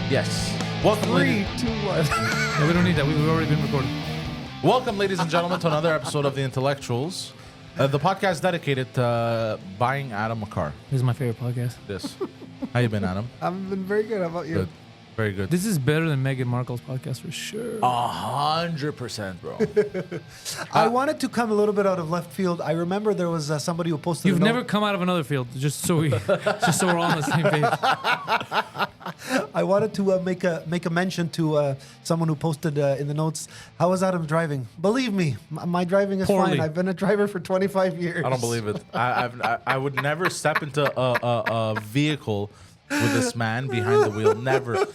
Yes. Welcome, 3, 2, 1. Yeah, we don't need that. We've already been recording. Welcome, ladies and gentlemen, to another episode of The Intellectuals, the podcast dedicated to buying Adam a car. This is my favorite podcast. This. How you been, Adam? I've been very good. How about you? Good. Very good. This is better than Meghan Markle's podcast for sure. 100%, bro. I wanted to come a little bit out of left field. I remember there was somebody who posted. You've never come out of another field, just so we're all on the same page. I wanted to make a mention to someone who posted in the notes. How is Adam driving? Believe me, my driving is Poorly. fine. I've been a driver for 25 years. I don't believe it. I would never step into a vehicle with this man behind the wheel. Never.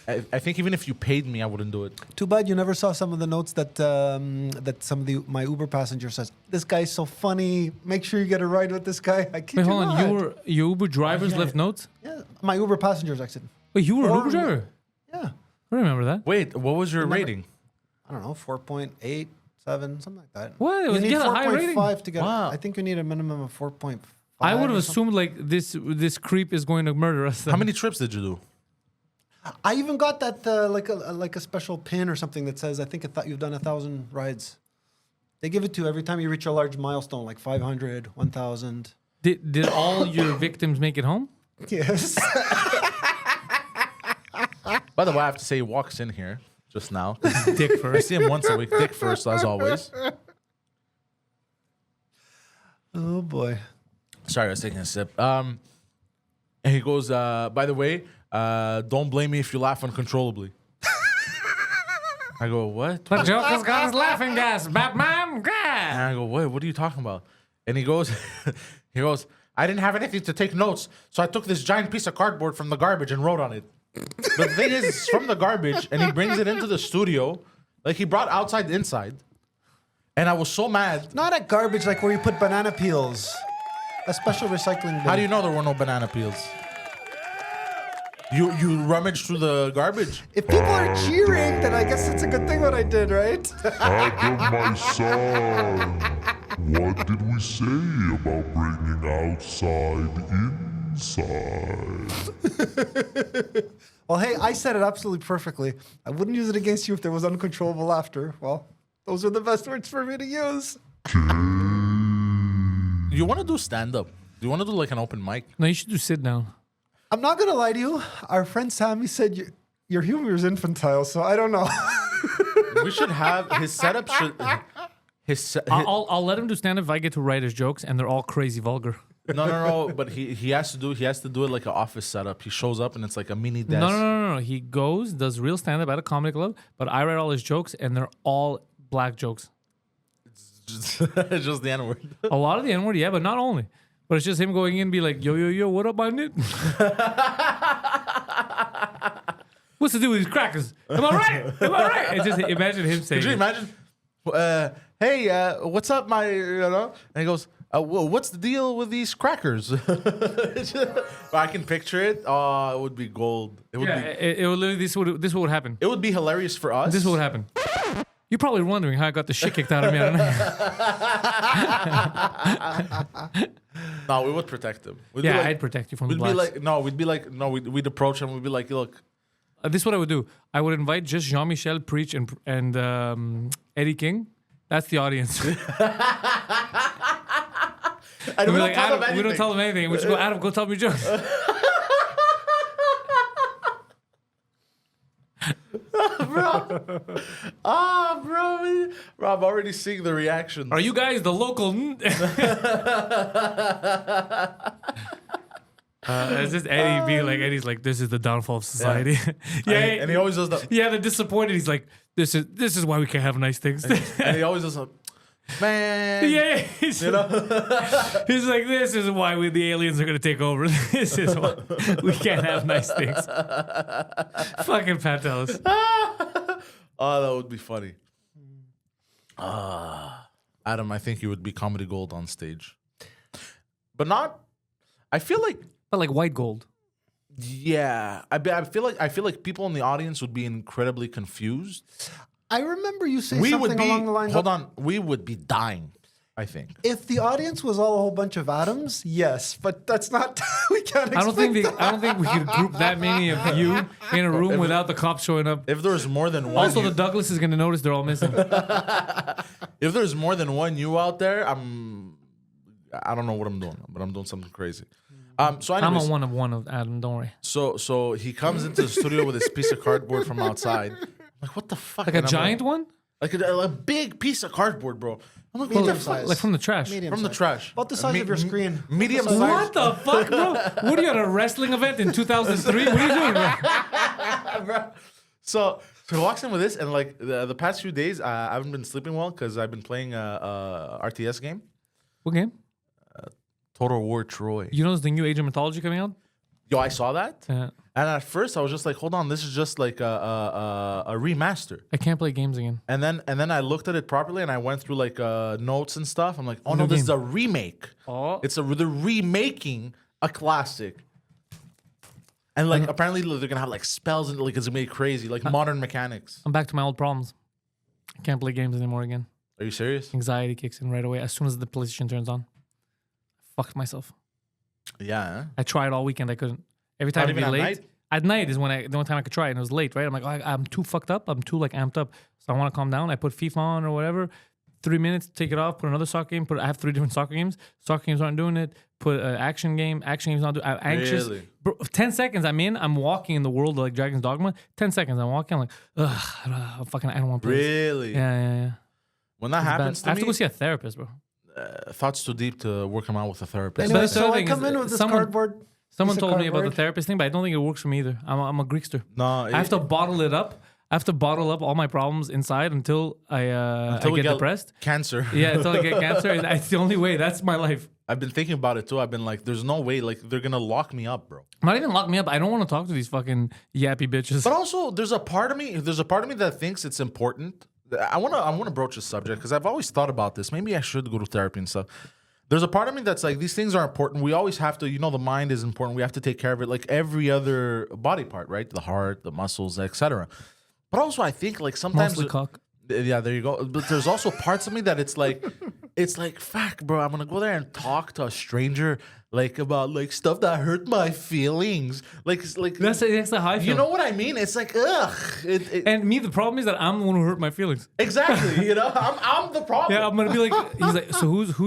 I think even if you paid me, I wouldn't do it. Too bad you never saw some of the notes that that some of my Uber passenger says. This guy's so funny. Make sure you get a ride with this guy. I kid Wait, you hold not. on. Your Uber drivers left notes? Yeah, my Uber passengers actually. Wait, you were an Uber driver? Yeah, I remember that. Wait, what was your rating? I don't know, 4.8, 7, something like that. What? You need You got a high rating? 4.5 to get. Wow. I think you need a minimum of 4.5. I would have or assumed like this creep is going to murder us. How many trips did you do? I even got that like a special pin or something that says I think you've done 1,000 rides. They give it to you every time you reach a large milestone, like 500, 1,000. Did all your victims make it home? Yes. By the way, I have to say, he walks in here just now. Dick I first. see him once a week. Dick first, as always. Oh boy. Sorry, I was taking a sip. And he goes, by the way, don't blame me if you laugh uncontrollably. I go, what? The Joker's got his laughing gas, Batman. And God. I go, what are you talking about? And he goes, I didn't have anything to take notes, so I took this giant piece of cardboard from the garbage and wrote on it. The thing is, it's from the garbage, and he brings it into the studio. Like, he brought outside the inside. And I was so mad. Not a garbage like where you put banana peels. A special recycling bin. How do you know there were no banana peels? You rummaged through the garbage? If people are cheering, then I guess it's a good thing what I did, right? Adam, my son, what did we say about bringing outside inside? Well, hey, I said it absolutely perfectly. I wouldn't use it against you if there was uncontrollable laughter. Well, those are the best words for me to use. You want to do stand-up? Do you want to do like an open mic? No, you should do sit down. I'm not going to lie to you. Our friend Sammy said your humor is infantile, so I don't know. We should have his setup. I'll let him do stand up if I get to write his jokes and they're all crazy vulgar. No. But he has to do it like an office setup. He shows up and it's like a mini desk. No. He goes, does real stand up at a comedy club, but I write all his jokes and they're all black jokes. Just the N-word. A lot of the N word, yeah, but not only. But it's just him going in and be like, yo, what up, my nit? What's to do with these crackers? Am I right? And just imagine him saying Could you it. imagine? Hey, what's up, my? And he goes, well, what's the deal with these crackers? I can picture it. Oh, it would be gold. It would be. It would literally, this would happen. It would be hilarious for us. This is what would happen. You're probably wondering how I got the shit kicked out of me. No, we would protect him. We'd Yeah, be like, I'd protect you from the We'd blacks. be like, we'd approach him. We'd be like, look, This is what I would do. I would invite just Jean-Michel, Preach, and Eddie King. That's the audience. and We'd we be don't like, tell them Adam, we don't anything. tell them anything. We just go, Adam, go tell me jokes. bro, I'm already seeing the reactions. Are you guys the local? It's just Eddie being like, Eddie's like, this is the downfall of society. Yeah, and he always does that. Yeah, they're disappointed. He's like, this is why we can't have nice things. And he always does that. Man. Yeah, he's like, this is why the aliens are gonna take over. This is why we can't have nice things. Fucking Pantelis. Oh, that would be funny. Adam, I think you would be comedy gold on stage. But not, I feel like, But like white gold. yeah, I feel like people in the audience would be incredibly confused. I remember you saying We something would be, along the lines hold of... on, we would be dying. I think. If the audience was all a whole bunch of atoms, yes, but that's not. We can't. I don't think we could group that many of you in a room without the cops showing up. If there's more than one, Also, the Douglas is gonna notice they're all missing. if there's more than one you out there, I don't know what I'm doing, but I'm doing something crazy. So I'm anyways, a one of Adam. Don't worry. so he comes into the studio with this piece of cardboard from outside. I'm like, what the fuck? Like a And I'm giant one, like a big piece of cardboard, bro. I'm like, what Medium the fuck? size. like from the trash. Medium From the size. trash. About the size of your screen. Medium About the size. What the fuck, bro? What are you at a wrestling event in 2003? What are you doing, bro? So he walks in with this, and like the past few days, I haven't been sleeping well because I've been playing a RTS game, What game? Total War Troy. You know there's the new Age of Mythology coming out? Yo, I saw that, Yeah. and at first I was just like, hold on, this is just like a remaster. I can't play games again. And then I looked at it properly, and I went through like notes and stuff. I'm like, oh no, New this game. is a remake. Oh. They're remaking a classic. And like apparently they're gonna have like spells and like it's gonna be crazy, like modern mechanics. I'm back to my old problems. I can't play games anymore again. Are you serious? Anxiety kicks in right away as soon as the PlayStation turns on. Fucked myself. Yeah. Huh? I tried all weekend. I couldn't. Every time Not it'd be even at late. night? At night is the only time I could try it, and it was late, right? I'm like, oh, I'm too fucked up. I'm too like amped up. So I want to calm down. I put FIFA on or whatever. 3 minutes, take it off. Put another soccer game. I have 3 different soccer games. Soccer games aren't doing it. Put an action game. Action games not doing. I'm anxious. Really? Bro, 10 seconds. I'm walking in the world of like Dragon's Dogma. 10 seconds. I'm walking. I'm like, ugh, fucking. I don't want to play. This. Really? Yeah. When that It's bad. happens I have to to go me, see a therapist, bro. thoughts too deep to work them out with a therapist. Anyway, But the other so I thing come is, in with this someone- cardboard. Someone piece of told me about the cardboard. therapist thing, but I don't think it works for me either. I'm a Greekster. No, I have to bottle it up. I have to bottle up all my problems inside until I we get depressed. Cancer. Yeah, until I get cancer. And that's the only way. That's my life. I've been thinking about it too. I've been like, there's no way, like they're gonna lock me up, bro. Not even lock me up. I don't want to talk to these fucking yappy bitches. But also, there's a part of me that thinks it's important. I wanna broach this subject because I've always thought about this. Maybe I should go to therapy and stuff. There's a part of me that's like, these things are important. We always have to, the mind is important. We have to take care of it like every other body part, right? The heart, the muscles, etc. But also, I think like sometimes, Mostly cock. yeah, there you go. But there's also parts of me that it's like, fuck, bro. I'm gonna go there and talk to a stranger like about like stuff that hurt my feelings. Like That's how I feel. you know what I mean? It's like, ugh. And me, the problem is that I'm the one who hurt my feelings. Exactly. I'm the problem. Yeah, I'm gonna be like, he's like, so who's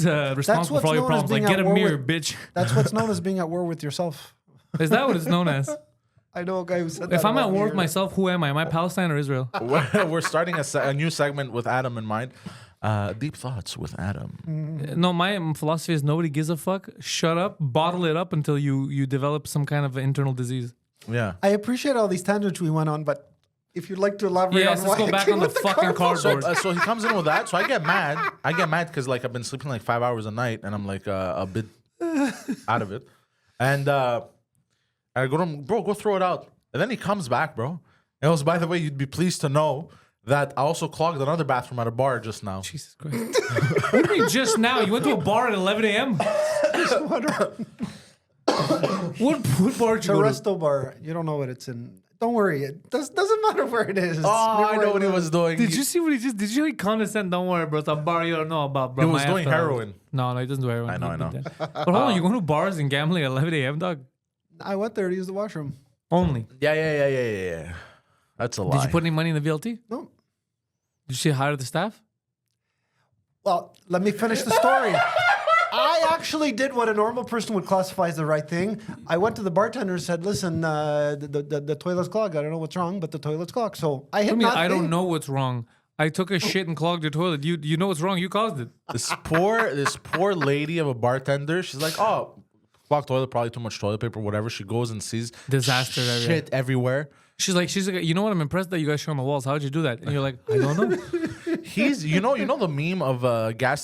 responsible what's for all your known as problems? Like, being get at a war mirror, with- bitch. That's what's known as being at war with yourself. Is that what it's known as? I know a guy who said that. If I'm at about war me with myself, who am I? Am I Palestine or Israel? We're starting a new segment with Adam in mind. Deep thoughts with Adam. No, my philosophy is nobody gives a fuck. Shut up, bottle it up until you develop some kind of internal disease. Yeah. I appreciate all these tangents we went on, but if you'd like to elaborate Yes, on let's why go I back came on the with fucking cardboard. So he comes in with that. So I get mad. Because like I've been sleeping like 5 hours a night, and I'm like a bit out of it. And I go to him, bro, go throw it out. And then he comes back, bro. And he goes, by the way, you'd be pleased to know that I also clogged another bathroom at a bar just now. Jesus Christ. What do you mean just now? You went to a bar at 11 a.m.? What bar did It's you a go to? resto bar. You don't know what it's in. Don't worry. It doesn't matter where it is. Oh, I know what he was doing. Did you see what he just did? You really condescend? Don't worry, bro. It's a bar you don't know about, bro. He was My doing after hours. heroin. No, he doesn't do heroin. I know. But hold on, you going to bars and gambling at 11 a.m., dog? I went there to use the washroom. Only. Yeah. That's a lie. Did you put any money in the VLT? Did No. you see hire the staff? Well, let me finish the story. I actually did what a normal person would classify as the right thing. I went to the bartender and said, listen, the toilet's clogged. I don't know what's wrong, but the toilet's clogged. So I hit I mean, nothing. I don't know what's wrong. I took a shit and clogged your toilet. You know what's wrong. You caused it. This poor lady of a bartender. She's like, oh, clogged toilet, probably too much toilet paper, whatever. She goes and sees Disaster shit everywhere. She's like, you know what? I'm impressed that you guys show on the walls. How'd you do that? And you're like, I don't know. He's, you know the meme of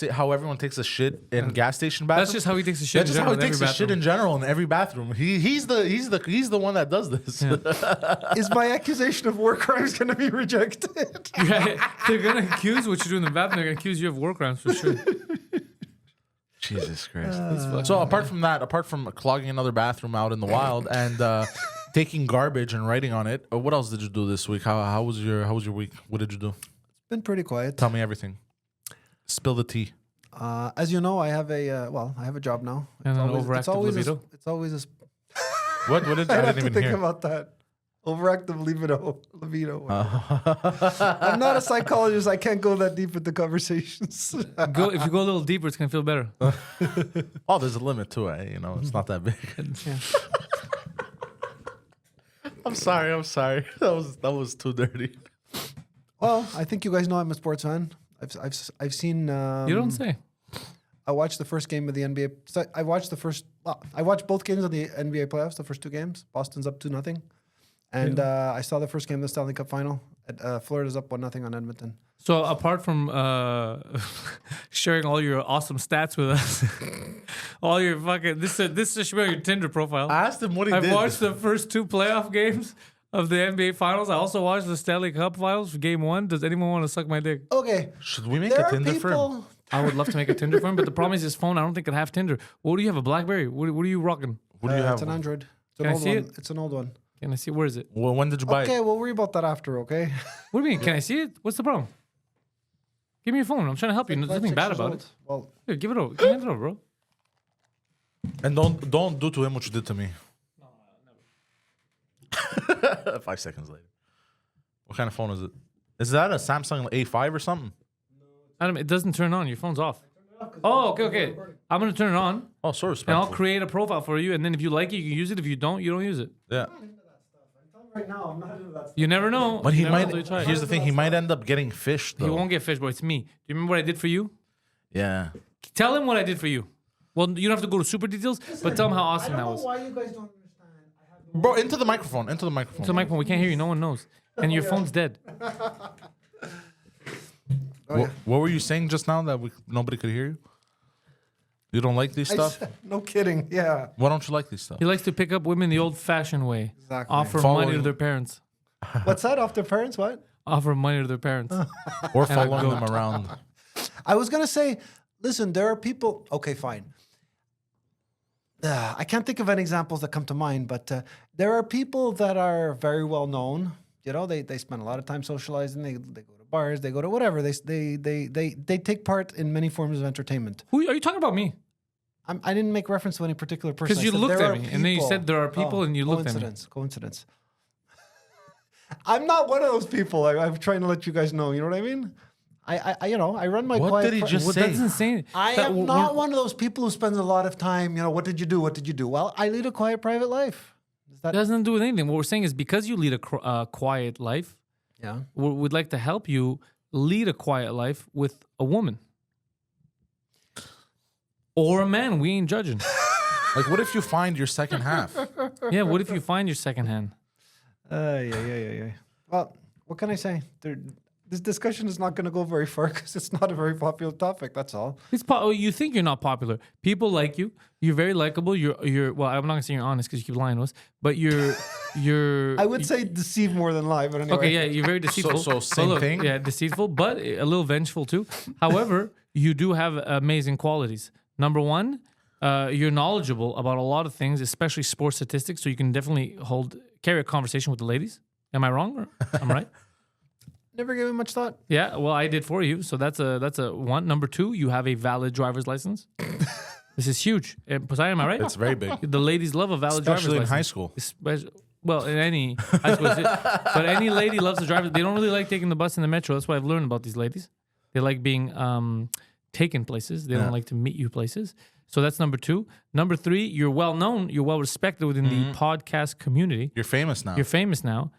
how everyone takes a shit in gas station bathrooms. That's just how he takes a shit. That's just how he takes a shit in general in every bathroom. He's the one that does this. Is my accusation of war crimes going to be rejected? Yeah, they're gonna accuse what you do in the bathroom. They're gonna accuse you of war crimes for sure. Jesus Christ. So apart from clogging another bathroom out in the wild and taking garbage and writing on it, what else did you do this week? How was your week? What did you do? Been pretty quiet. Tell me everything. Spill the tea. As you know, I have a job now. And an It's overactive always libido. it's always a. What did I I have didn't to even think hear? about that. Overactive libido. I'm not a psychologist. I can't go that deep into conversations. If you go a little deeper, it's gonna feel better. Oh, there's a limit to it. You know, it's not that big. Yeah. I'm sorry. That was too dirty. Well, I think you guys know I'm a sports fan. I've seen. You don't say. I watched the first game of the NBA. So I watched the first. Well, I watched both games of the NBA playoffs. The first two games. Boston's up 2-0, and I saw the first game of the Stanley Cup final. Florida's up 1-0 on Edmonton. So apart from sharing all your awesome stats with us, all your fucking this should be on your Tinder profile. I asked him what he I've did. watched the first two playoff games of the NBA Finals. I also watched the Stanley Cup Finals for Game 1. Does anyone want to suck my dick? Okay, Should we make there a are Tinder for him? people. I would love to make a Tinder for him, but the problem is his phone. I don't think it have Tinder. What do you have? A BlackBerry? What are you rocking? What do you have? It's an Android. It's an Can I old see one. it? It's an old one. Can I see? Where is it? Well, when did you buy Okay, it? we'll worry about that after. Okay. What do you mean? Can I see it? What's the problem? Give me your phone. I'm trying to help you. There's nothing bad about it. Well, Here, give it over. Give it over, bro. And don't do to him what you did to me. No, never. 5 seconds later. What kind of phone is it? Is that a Samsung A5 or something? Adam, it doesn't turn on. Your phone's off. Oh, okay. I'm gonna turn it on, Oh, so and I'll respectful. create a profile for you. And then if you like it, you can use it. If you don't use it. Yeah. right now I'm not into that stuff. You never know. But he You never might. know till you try it. Here's the thing. He might end up getting fished He though. won't get fish, bro. It's me. Do you remember what I did for you? Yeah. Tell him what I did for you. Well, you don't have to go to super details, but tell him how awesome that was. why you guys don't understand. I have Bro, into the microphone. Into the microphone. So, Mike, we can't hear you. No one knows. And your phone's dead. What were you saying just now that nobody could hear you? You don't like these stuff? no kidding. Yeah. Why don't you like these stuff? He likes to pick up women the old-fashioned way. Exactly. Offer Following- money to their parents. What's that? Off their parents? What? Offer money to their parents. Or following them around? I was gonna say, listen, there are people. Okay, fine. I can't think of any examples that come to mind, but there are people that are very well known. You know, they spend a lot of time socializing. They go to bars. They go to whatever. They take part in many forms of entertainment. Who are you talking about? Me? I didn't make reference to any particular person. Because I you said looked there at are me, and then you people. said there are people, and you looked at me. Coincidence. I'm not one of those people. I'm trying to let you guys know. You know what I mean? I run my What quiet. did he just Well, say? that's insane. I That- am we're- not one of those people who spends a lot of time. You know, what did you do? What did you do? Well, I lead a quiet, private life. Is that? That doesn't do with anything. What we're saying is because you lead a quiet life, Yeah. we'd like to help you lead a quiet life with a woman or a man. We ain't judging. Like, what if you find your second half? Yeah. What if you find your second hand? Yeah. Well, what can I say? This discussion is not going to go very far because it's not a very popular topic. That's all. You think you're not popular. People like you. You're very likable. You're. Well, I'm not gonna say you're honest because you keep lying to us. But you're. I would say deceive more than lie, but anyway. Okay, yeah, you're very deceitful. so same But thing? Yeah, deceitful, but a little vengeful too. However, you do have amazing qualities. Number one, you're knowledgeable about a lot of things, especially sports statistics. So you can definitely carry a conversation with the ladies. Am I wrong? Or I'm right. Never gave it much thought. Yeah, well, I did for you, so that's a one. Number two, you have a valid driver's license. This is huge. Poseidon, am I right? It's very big. The ladies love a valid Especially in driver's high license. school. Well, in any high school, but any lady loves to drive. They don't really like taking the bus and the metro. That's what I've learned about these ladies. They like being taken places. They don't like to meet you places. So that's number two. Number three, you're well known. You're well respected within the podcast community. You're famous now. You're famous now,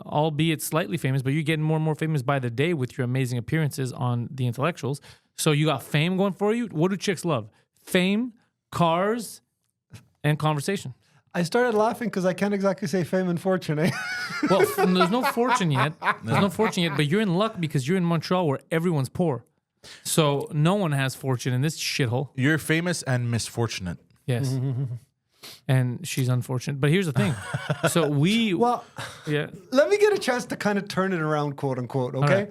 albeit slightly famous, but you're getting more and more famous by the day with your amazing appearances on The Intellectuals. So you got fame going for you. What do chicks love? Fame, cars, and conversation. I started laughing because I can't exactly say fame and fortune, eh? Well, there's no fortune yet. There's no fortune yet, but you're in luck because you're in Montreal where everyone's poor. So no one has fortune in this shithole. You're famous and misfortunate. Yes. And she's unfortunate. But here's the thing. So Well, yeah. let me get a chance to kind of turn it around, quote unquote, okay?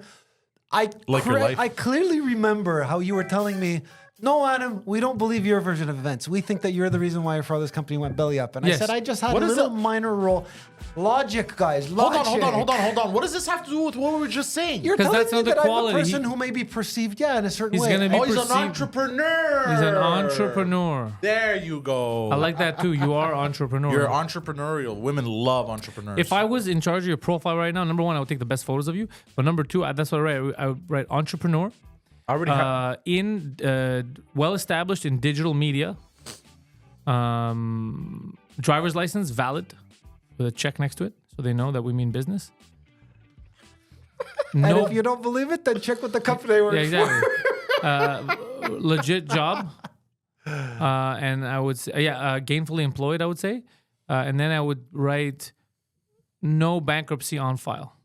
right. Like your life? I clearly remember how you were telling me No, Adam, we don't believe your version of events. We think that you're the reason why your father's company went belly up. And Yes. I said, I just had What a is little it? minor role. Logic, guys. Logic. Hold on. What does this have to do with what we were just saying? You're 'Cause telling that's me another that quality. I'm a person who may be perceived, in a certain He's way. gonna be He's an perceived- entrepreneur. He's an entrepreneur. There you go. I like that too. You are entrepreneur. You're entrepreneurial. Women love entrepreneurs. If I was in charge of your profile right now, number one, I would take the best photos of you. But number two, that's what I write. I would write entrepreneur. I already have. Well established in digital media. Driver's license valid with a check next to it, so they know that we mean business. And No, if you don't believe it, then check with the company I work yeah, exactly. Legit job, and I would say, gainfully employed. I would say, and then I would write no bankruptcy on file.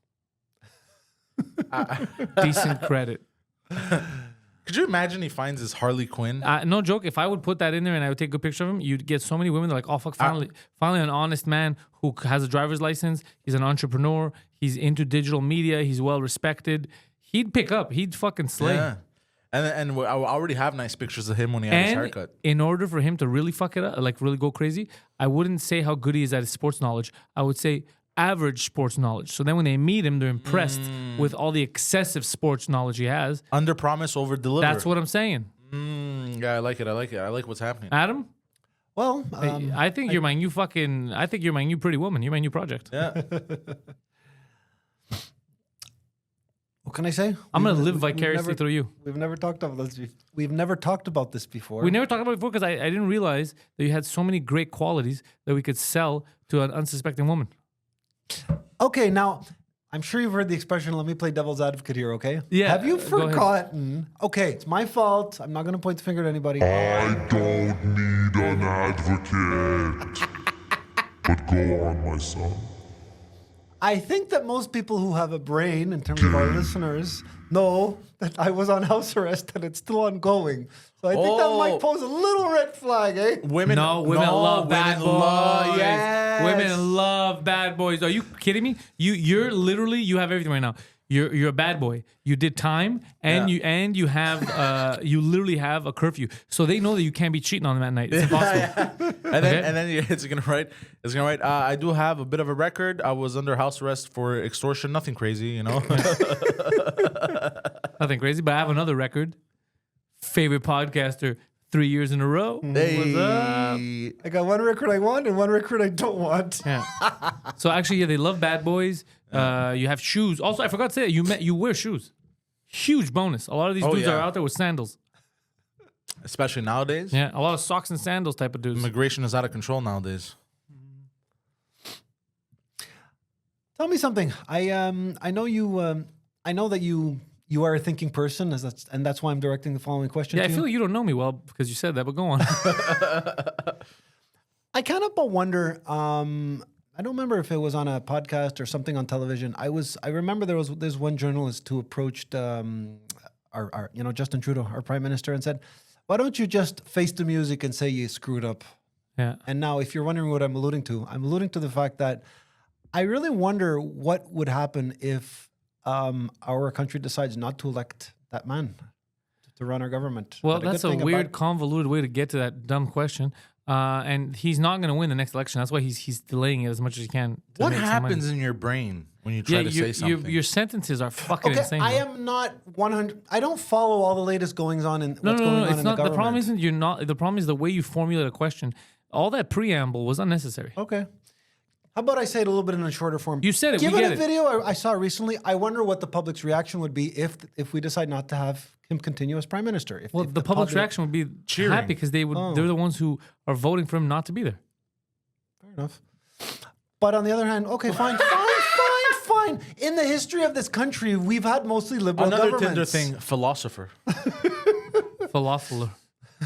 Decent credit. Could you imagine he finds his Harley Quinn? No joke. If I would put that in there and I would take a good picture of him, you'd get so many women that are like, oh fuck, finally an honest man who has a driver's license. He's an entrepreneur. He's into digital media. He's well respected. He'd pick up. He'd fucking slay. Yeah. And I already have nice pictures of him when he had his And haircut. in order for him to really fuck it up, like really go crazy, I wouldn't say how good he is at his sports knowledge. I would say average sports knowledge. So then when they meet him, they're impressed with all the excessive sports knowledge he has. Under promise, over deliver. That's what I'm saying. Yeah, I like it. I like what's happening. Adam, Well, I think you're my new fucking. I think you're my new pretty woman. You're my new project. Yeah. what can I say? I'm gonna live we've vicariously never- through you. We've never talked about this. We've never talked about this before. We never talked about it before because I didn't realize that you had so many great qualities that we could sell to an unsuspecting woman. Okay, now I'm sure you've heard the expression. Let me play devil's advocate here. Okay. Yeah, Have you go ahead. forgotten? Okay, it's my fault. I'm not going to point the finger at anybody. I don't need an advocate. But go on, my son. I think that most people who have a brain, in terms of our listeners, know that I was on house arrest and it's still ongoing. So I think that might pose a little red flag, eh? Women love bad boys. yes. Women love bad boys. Are you kidding me? You're literally you have everything right now. You're a bad boy. You did time, and you have you literally have a curfew. So they know that you can't be cheating on them at night. It's impossible. And then it's gonna write. I do have a bit of a record. I was under house arrest for extortion. Nothing crazy, you know. Nothing crazy, but I have another record. Favorite podcaster 3 years in a row. What's up? I got one record I want and one record I don't want. Yeah. So actually, yeah, they love bad boys. You have shoes. Also, I forgot to say that you wear shoes. Huge bonus. A lot of these dudes yeah. are out there with sandals. Especially nowadays. Yeah, a lot of socks and sandals type of dudes. Immigration is out of control nowadays. Tell me something. I know you. I know that you are a thinking person, and that's why I'm directing the following question. Yeah, I to feel you. like you don't know me well because you said that, but go on. I kind of wonder. I don't remember if it was on a podcast or something on television. I remember there's one journalist who approached our Justin Trudeau, our prime minister, and said, "Why don't you just face the music and say you screwed up?" Yeah. And now, if you're wondering what I'm alluding to the fact that I really wonder what would happen if our country decides not to elect that man to run our government. Well, But that's good a thing weird, about- convoluted way to get to that dumb question. And he's not going to win the next election. That's why he's delaying it as much as he can. To What make some happens money. in your brain when you try to say something? Your sentences are fucking Okay, insane. I bro. am not 100. I don't follow all the latest goings on in No, what's going on it's in not. the The government. problem isn't you're not. The problem is the way you formulate a question. All that preamble was unnecessary. Okay. How about I say it a little bit in a shorter form? You said it, we Given get a it. video I saw recently, I wonder what the public's reaction would be if we decide not to have him continue as prime minister. If Well, if the public's public- reaction would be Cheering. happy because they would. They're the ones who are voting for him not to be there. Fair enough. But on the other hand, okay, fine. In the history of this country, we've had mostly liberal Another governments. Tinder thing, philosopher. Falafel.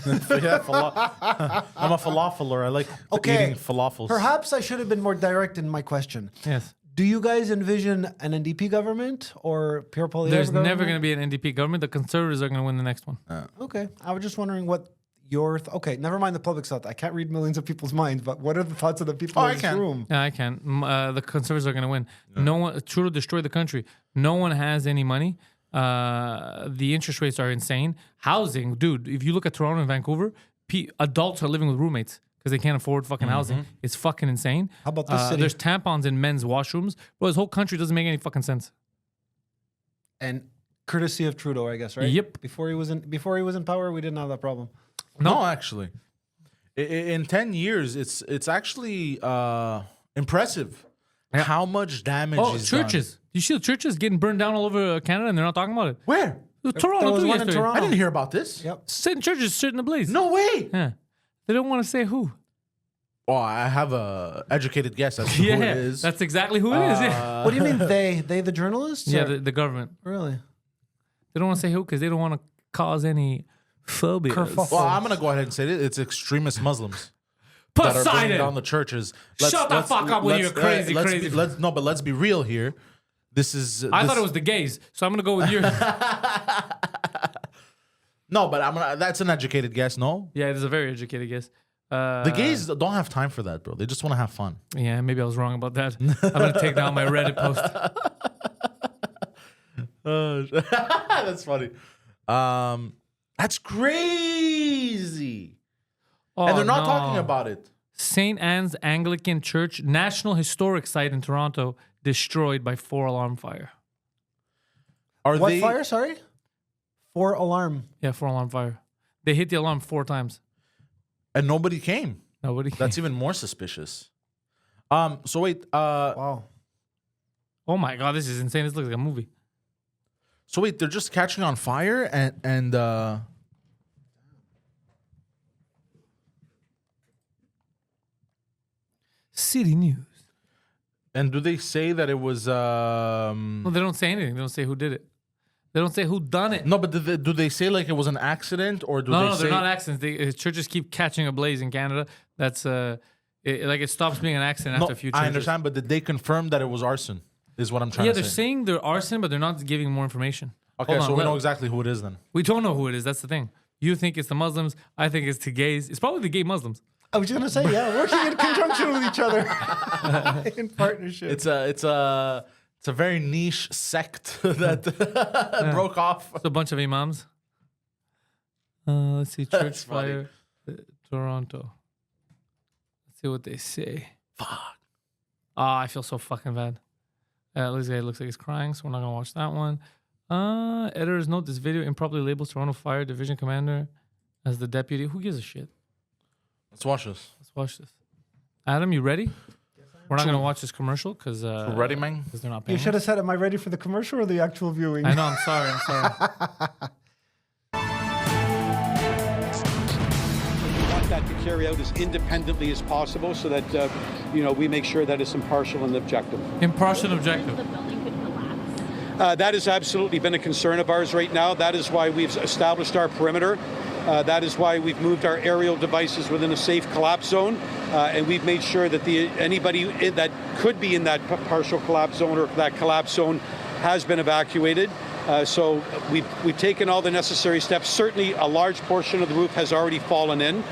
I'm a falafeler. I like Okay. eating falafels. Perhaps I should have been more direct in my question. Yes. Do you guys envision an NDP government or Pierre Poilievre There's government? never going to be an NDP government. The Conservatives are going to win the next one. Okay. I was just wondering what your... okay, never mind the public's thought. I can't read millions of people's minds, but what are the thoughts of the people in I this can. room? Yeah, I can. The Conservatives are going to win. No one. Trudeau destroyed the country. No one has any money. The interest rates are insane. Housing, dude. If you look at Toronto and Vancouver, adults are living with roommates because they can't afford fucking housing. It's fucking insane. How about this city? There's tampons in men's washrooms. Bro, this whole country doesn't make any fucking sense. And courtesy of Trudeau, I guess, right? Yep. Before he was in power, we didn't have that problem. No, actually, in 10 years, it's actually impressive how much damage. Oh, is churches. done. You see the churches getting burned down all over Canada and they're not talking about it. Where? Toronto, There was too, one in yesterday. Toronto. I didn't hear about this. Yep. Sitting churches sitting ablaze. No way. Yeah. They don't want to say who. Oh, I have a educated guess as to who it is. That's exactly who it is. Yeah, What do you mean they? They the journalists? yeah Or- the government. really? They don't want to say who because they don't want to cause any phobia. Kerfuffle. Well, I'm gonna go ahead and say it. It's extremist Muslims that are burning Poseidon. down the churches. Shut the fuck up with your crazy, let's crazy. But let's be real here. This is. I thought it was the gays, so I'm gonna go with yours. No, but that's an educated guess. No, Yeah, it is a very educated guess. the gays don't have time for that, bro. They just want to have fun. Yeah, maybe I was wrong about that. I'm gonna take down my Reddit post. That's funny. That's crazy. Oh, And they're not no. talking about it. St. Anne's Anglican Church, National Historic Site in Toronto, destroyed by 4-alarm fire. Are What they fire? Sorry. 4 alarm. Yeah, 4-alarm fire. They hit the alarm 4 times. and nobody came? Nobody. That's even more suspicious. So wait, Wow. Oh my god, this is insane. This looks like a movie. so wait, they're just catching on fire and City News. and do they say that it was Well, they don't say anything. They don't say who did it. They don't say who done it. no, but do they say like it was an accident or do No, they no, say they're not accidents. Churches keep catching a blaze in Canada. That's it stops being an accident No, after a few churches. I understand, but did they confirm that it was arson? Is what I'm trying Yeah, to they're say. saying they're arson, but they're not giving more information. Okay, Hold on, so we let- know exactly who it is then. We don't know who it is. That's the thing. You think it's the Muslims. I think it's the gays. It's probably the gay Muslims. I was just gonna say, yeah, working in conjunction with each other in partnership. It's a very niche sect that broke off. It's a bunch of imams. Let's see. Church That's funny. fire, Toronto. Let's see what they say. Fuck. Ah, I feel so fucking bad. This guy looks like he's crying, so we're not gonna watch that one. Editors note this video improperly labels Toronto Fire Division Commander as the deputy. Who gives a shit? Let's watch this. Let's watch this. Adam, you ready? We're not gonna watch this commercial because Ready, man? they're not paying. You should us. have said, "Am I ready for the commercial or the actual viewing?" I know. I'm sorry. I'm sorry. Want that to carry out as independently as possible so that, we make sure that it's impartial and objective. Impartial and objective. The building could collapse. That has absolutely been a concern of ours right now. That is why we've established our perimeter. That is why we've moved our aerial devices within a safe collapse zone. And we've made sure that anybody that could be in that partial collapse zone or that collapse zone has been evacuated. So we've taken all the necessary steps. Certainly a large portion of the roof has already fallen in.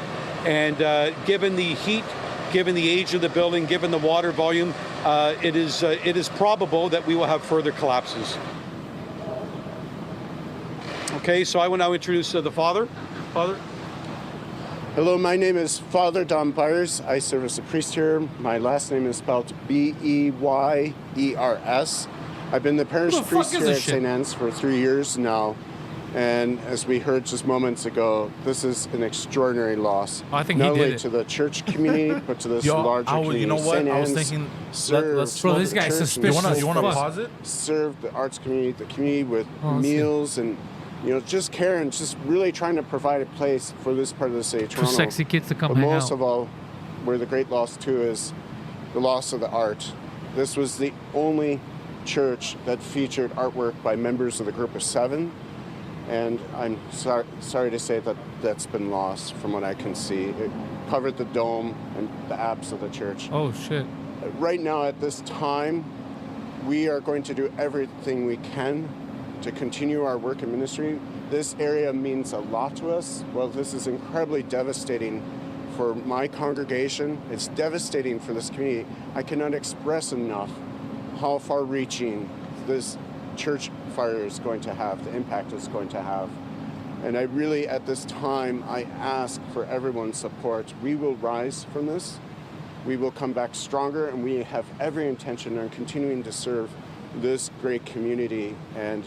And given the heat, given the age of the building, given the water volume, it is probable that we will have further collapses. Okay, so I will now introduce the father. Father? Hello, my name is Father Don Byers. I serve as a priest here. My last name is spelled Beyers. I've been the parish Who the priest fuck is here this at shit? St. Anne's for 3 years now. And as we heard just moments ago, this is an extraordinary loss. Oh, I think Not he did only it. to the church community, but to this larger community. you know what? St. I was Anne's thinking, served let's Bro, the this guy's church and suspicious. You want to Fuck. pause it? serve the arts community, the community with Oh, let's see. meals and just care and just really trying to provide a place for this part of the city of For Toronto. sexy kids to come But hang most out. of all, where the great loss too is the loss of the art. This was the only church that featured artwork by members of the group of 7, and I'm sorry to say that that's been lost from what I can see. It covered the dome and the apse of the church. Oh shit. Right now at this time, we are going to do everything we can to continue our work in ministry. This area means a lot to us. Well, this is incredibly devastating for my congregation. It's devastating for this community. I cannot express enough how far-reaching this church fire is going to have, the impact it's going to have. And I really, at this time, I ask for everyone's support. We will rise from this. We will come back stronger, and we have every intention on continuing to serve this great community. And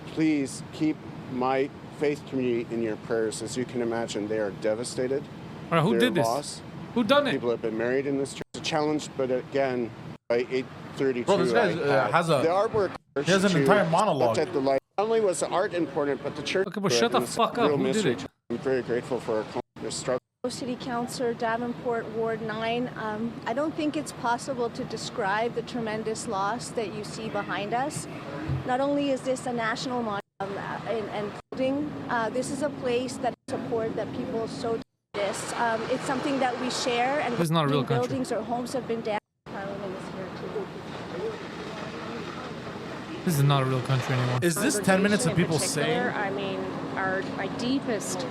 please keep my faith community in your prayers. As you can imagine, they are devastated. All right, who They're did this? lost. Who done it? People have been married in this church. It's a challenge, but again, by 8:32, Bro, this guy has the artwork. he has an entire monologue. At the light. Not only was the art important, but the church. Okay, but shut the fuck up. Real Who did mystery. it? I'm very grateful for this struggle. City Councillor, Davenport, Ward 9. I don't think it's possible to describe the tremendous loss that you see behind us. Not only is this a national monument and building, this is a place that support that people so this. It's something that we share, and This is not a real country. buildings or homes have been damaged. Parliament is here too. This is not a real country anymore. Is this 10 minutes of people saying? I mean, my deepest,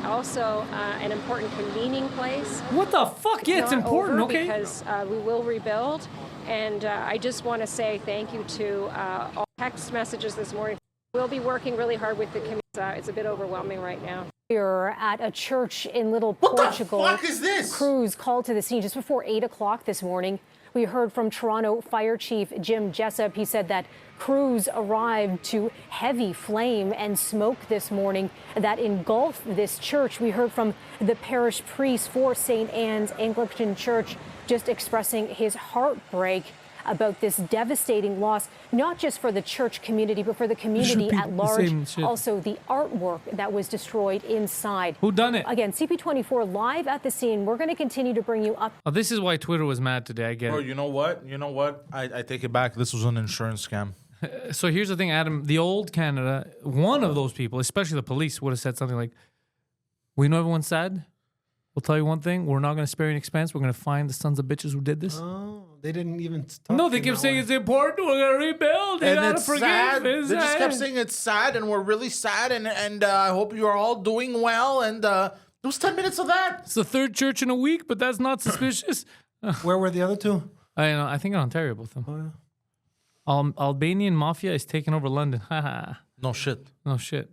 also an important convening place. What the fuck? Yeah, it's not important, over okay? Because we will rebuild, and I just want to say thank you to all text messages this morning. We'll be working really hard with the community. It's a bit overwhelming right now. Here at a church in Little What Portugal. the fuck is this? Crews called to the scene just before 8 o'clock this morning. We heard from Toronto Fire Chief Jim Jessup. He said that crews arrived to heavy flame and smoke this morning that engulfed this church. We heard from the parish priest for St. Anne's Anglican Church just expressing his heartbreak about this devastating loss, not just for the church community, but for the community at large. Also, the artwork that was destroyed inside. Who done it? Again, CP24 live at the scene. We're going to continue to bring you up. Oh, this is why Twitter was mad today. I get Bro, it. you know what? You know what? I take it back. This was an insurance scam. So here's the thing, Adam. The old Canada, one of those people, especially the police, would have said something like, "We know everyone's sad. We'll tell you one thing. We're not going to spare any expense. We're going to find the sons of bitches who did this." Oh, they didn't even talk No, they in kept that saying way. it's important. We're going to rebuild. They And gotta it's forgive. sad. They It's just kept sad. saying it's sad, and we're really sad, and I hope you're all doing well. And it was 10 minutes of that. It's the third church in a week, but that's not suspicious. Where were the other two? I think in Ontario, both of them. Albanian mafia is taking over London. Haha. No shit. No shit.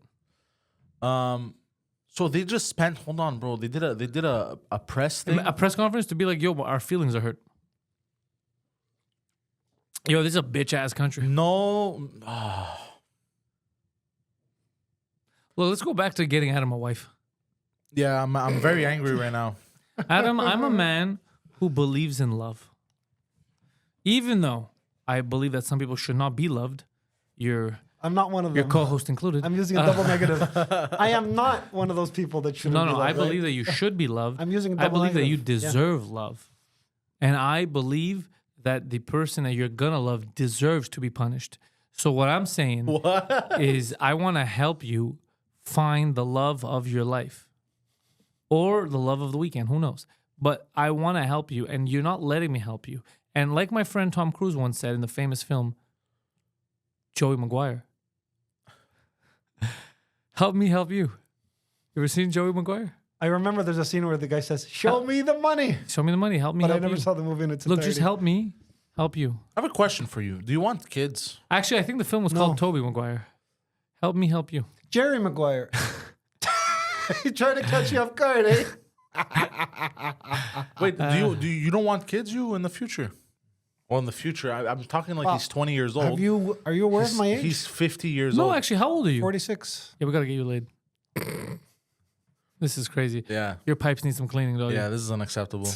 So they just spent. Hold on, bro. They did a press thing. A press conference to be like, yo, but our feelings are hurt. Yo, this is a bitch ass country. No. Well, let's go back to getting Adam a wife. Yeah, I'm very angry right now. Adam, I'm a man who believes in love. Even though I believe that some people should not be loved, your I'm not one of them. co-host included. I'm using a double negative. I am not one of those people that shouldn't No, be no, loved, I believe right? that you should be loved. I'm using a I double believe that you negative. Yeah. deserve love. And I believe that the person that you're gonna love deserves to be punished. So what I'm saying is I want to help you find the love of your life or the love of the weekend, who knows? But I want to help you, and you're not letting me help you. And like my friend Tom Cruise once said in the famous film Joey Maguire, help me help you. You ever seen Joey Maguire? I remember there's a scene where the guy says, "Show me the money," Show me the money. Help me. but I help never you. saw the movie in its Look, entirety. just help me. Help you. I have a question for you. Do you want kids? Actually, I think the film was called Toby Maguire. Help me help you. Jerry Maguire. He tried to catch you off guard, eh? Wait, do you don't want kids? You in the future? Well, in the future, I'm talking like he's 20 years old. Are you aware of my age? He's 50 years No, old. actually, how old are you? 46. Yeah, we gotta get you laid. This is crazy. Yeah. Your pipes need some cleaning, though. Yeah, this is unacceptable.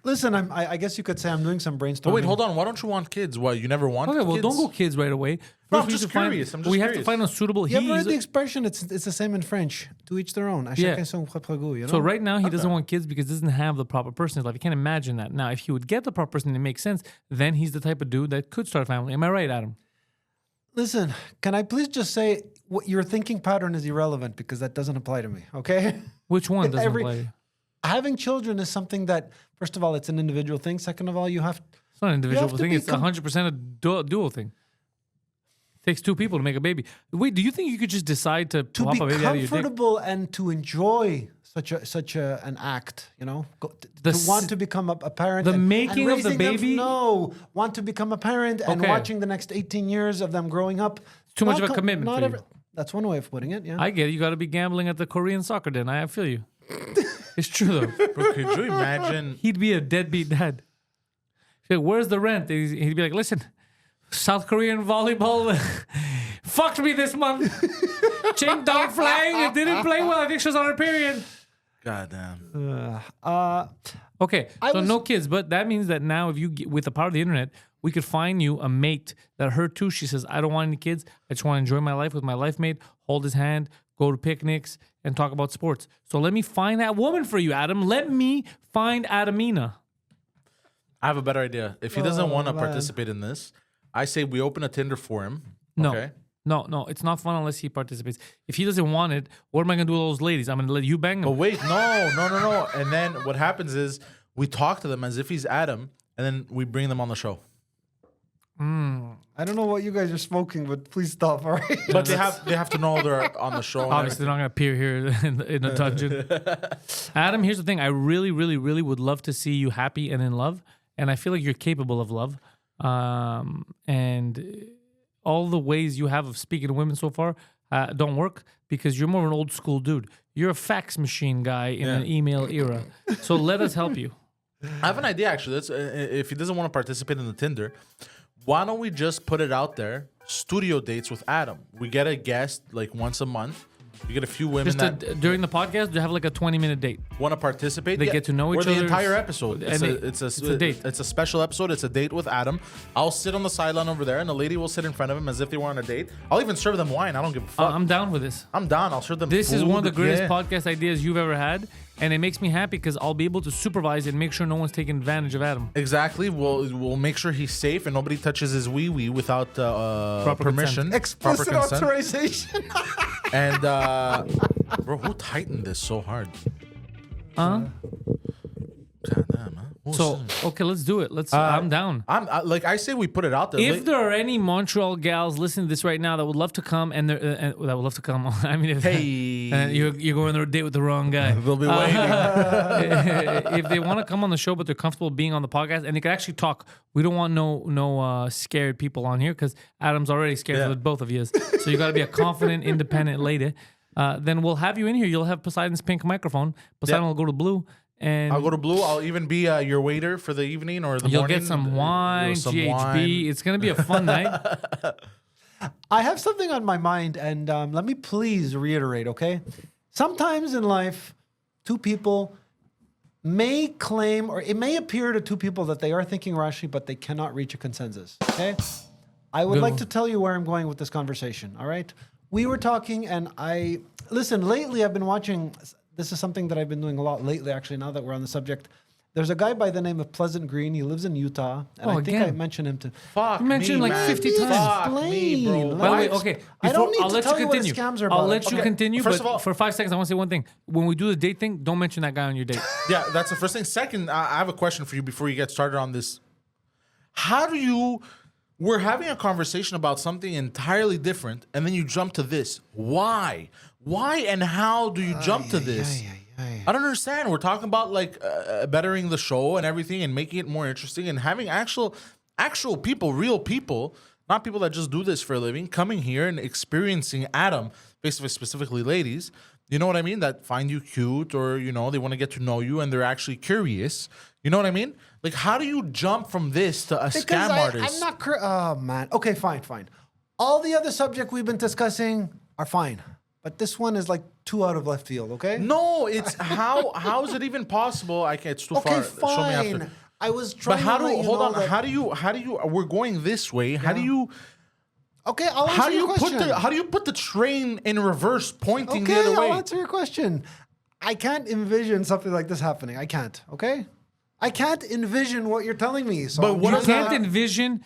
Listen, I guess you could say I'm doing some brainstorming. Oh, wait, hold on. Why don't you want kids? Why, you never want Okay, well, kids? don't go kids right away. No, First, I'm we just need to find- curious. I'm just we have to curious. find a suitable. You ever heard He's- the expression? It's the same in French. To each their own. À Yeah. chacun son propre goût, you know? So right now he doesn't want kids because he doesn't have the proper person in his life. You can't imagine that. Now, if he would get the proper person and it makes sense, then he's the type of dude that could start a family. Am I right, Adam? Listen, can I please just say what your thinking pattern is irrelevant because that doesn't apply to me, okay? Which one doesn't Every- apply to you? Having children is something that, first of all, it's an individual thing. Second of all, you have It's not an individual to thing. be It's 100% a dual thing. Takes two people to make a baby. Wait, do you think you could just decide to To pop be a baby out of your dick? comfortable and to enjoy such an act, you know, to want to become a parent. the and making of the raising them baby? want to become a parent and Okay. watching the next 18 years of them growing up. Too much Not of a commitment not for you. That's one way of putting it. Yeah. I get it. You got to be gambling at the Korean soccer den. I feel you. It's true though. Bro, could you imagine? He'd be a deadbeat dad. She'd be like, where's the rent? He'd be like, listen, South Korean volleyball fucked me this month. Ching dog flying. It didn't play well. I think she was on her period. Goddamn. Okay, so no kids, but that means that now, if you get, with the power of the internet, we could find you a mate that her too. She says, I don't want any kids. I just want to enjoy my life with my life mate, hold his hand, go to picnics, and talk about sports. So let me find that woman for you, Adam. Let me find Adamina. I have a better idea. If he doesn't want to participate in this, I say we open a Tinder for him. No. Okay? No, it's not fun unless he participates. If he doesn't want it, what am I going to do with those ladies? I'm going to let you bang them. But wait, no. And then what happens is we talk to them as if he's Adam, and then we bring them on the show. I don't know what you guys are smoking, but please stop. All right. But they have to know they're on the show. and Obviously, they're not going to appear here in a dungeon. Adam, here's the thing. I really, really, really would love to see you happy and in love. And I feel like you're capable of love. And all the ways you have of speaking to women so far don't work because you're more of an old school dude. You're a fax machine guy in an email era. So let us help you. I have an idea, actually. Let's, if he doesn't want to participate in the Tinder, why don't we just put it out there? Studio dates with Adam. We get a guest like once a month. We get a few women Just that during the podcast, you have like a 20-minute date. want to participate. They get to know each or other. the entire episode. It's a date. It's a special episode. It's a date with Adam. I'll sit on the sideline over there, and the lady will sit in front of him as if they were on a date. I'll even serve them wine. I don't give a fuck. I'm down with this. I'm down. I'll serve them. This is food. one of the greatest Yeah. podcast ideas you've ever had. And it makes me happy because I'll be able to supervise and make sure no one's taking advantage of Adam. Exactly. We'll make sure he's safe and nobody touches his wee wee without Proper permission. Explicit proper consent. authorization. And bro, who tightened this so hard? Huh? Goddamn, man. So, okay, let's do it. I'm down. Like I say, we put it out there. If there are any Montreal gals listening to this right now that would love to come and that would love to come, I mean, if, Hey. you're going on a date with the wrong guy. They'll be waiting. If they want to come on the show but they're comfortable being on the podcast and they can actually talk, we don't want no scared people on here because Adam's already scared with both of you. So you got to be a confident, independent lady. Then we'll have you in here. You'll have Poseidon's pink microphone. Poseidon will go to blue. And I'll go to Blue. I'll even be your waiter for the evening or the you'll morning. get some wine, Some GHB. wine. It's going to be a fun night. I have something on my mind, and let me please reiterate, okay? Sometimes in life, two people may claim, or it may appear to two people that they are thinking rationally, but they cannot reach a consensus, okay? I would Good like one. to tell you where I'm going with this conversation, all right? We were talking, and listen, lately I've been watching, this is something that I've been doing a lot lately, actually, now that we're on the subject. There's a guy by the name of Pleasant Green. He lives in Utah, and I think I again. mentioned him to. Fuck You mentioned me, like man. 50 times. Fuck me, bro. Explain. By the way, Why- okay. I don't need I'll to let tell you you what continue. scams are I'll about. let you Okay. continue, First but of all- for 5 seconds, I want to say one thing. When we do the date thing, don't mention that guy on your date. Yeah, that's the first thing. Second, I have a question for you before you get started on this. How do you... We're having a conversation about something entirely different, and then you jump to this. Why? Why and how do you jump to this? I don't understand. We're talking about like bettering the show and everything and making it more interesting and having actual people, real people, not people that just do this for a living, coming here and experiencing Adam, basically specifically ladies. You know what I mean? That find you cute or, you know, they want to get to know you and they're actually curious. You know what I mean? Like, how do you jump from this to a scam artist? I'm not. Oh man. Okay, fine. All the other subjects we've been discussing are fine, but this one is like too out of left field. Okay. No, it's how is it even possible? I can't. It's too Okay, far. Show me after. fine. I was trying. But how to do let you hold know on? that- How do you? We're going this way. How do you? Okay, I'll answer How do your you question. put the train in reverse, pointing Okay, the other way? I'll answer your question. I can't envision something like this happening. I can't. Okay. I can't envision what you're telling me. So But I'm what You is trying that? can't envision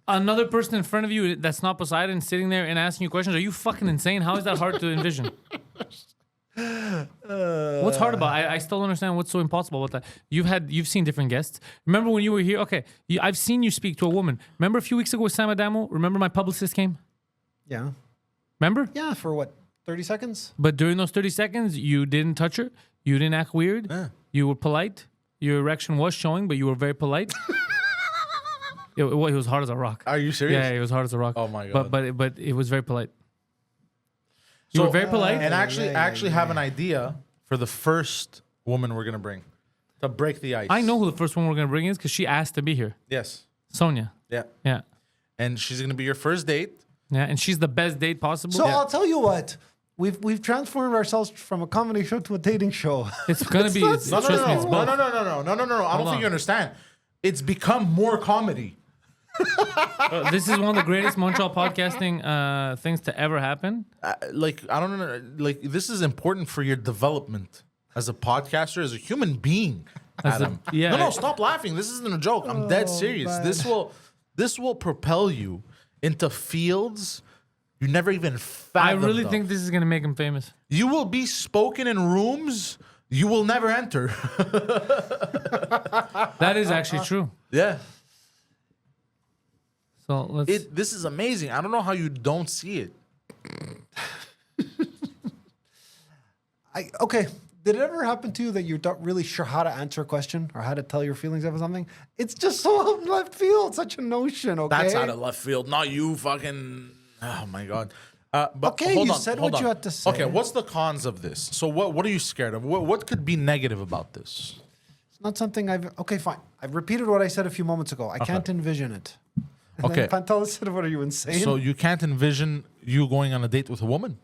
another person in front of you that's not Poseidon sitting there and asking you questions. Are you fucking insane? How is that hard to envision? What's hard about it? I still don't understand what's so impossible about that. You've seen different guests. Remember when you were here? Okay, I've seen you speak to a woman. Remember a few weeks ago with Sam Adamo? Remember my publicist came? Yeah. Remember? Yeah, for what, 30 seconds? But during those 30 seconds, you didn't touch her. You didn't act weird. Yeah. You were polite. Your erection was showing, but you were very polite. It was hard as a rock. Are you serious? Yeah, it was hard as a rock. Oh my God. But it was very polite. You were very polite. And actually have an idea for the first woman we're gonna bring to break the ice. I know who the first one we're gonna bring is because she asked to be here. Yes. Sonia. Yeah. Yeah. And she's gonna be your first date. Yeah, and she's the best date possible. So I'll tell you what. We've transformed ourselves from a comedy show to a dating show. It's gonna be. No. Trust me, it's both. No. I don't think you understand. It's become more comedy. This is one of the greatest Montreal podcasting things to ever happen. Like I don't know. Like this is important for your development as a podcaster, as a human being. Adam. No, stop laughing. This isn't a joke. I'm dead serious. man. This will propel you into fields you never even fathomed. I really of. think this is gonna make him famous. You will be spoken in rooms you will never enter. That is actually true. Yeah. So let's. This is amazing. I don't know how you don't see it. Okay. Did it ever happen to you that you're not really sure how to answer a question or how to tell your feelings about something? It's just so out of left field, such a notion, okay? That's out of left field. Not you fucking... Oh, my God. But Okay, hold you on, said hold what on. you had to say. Okay, what's the cons of this? So what are you scared of? What could be negative about this? It's not something I've... Okay, fine. I've repeated what I said a few moments ago. I can't envision it. And Okay. then Pantelis said, what are you, insane? So you can't envision you going on a date with a woman?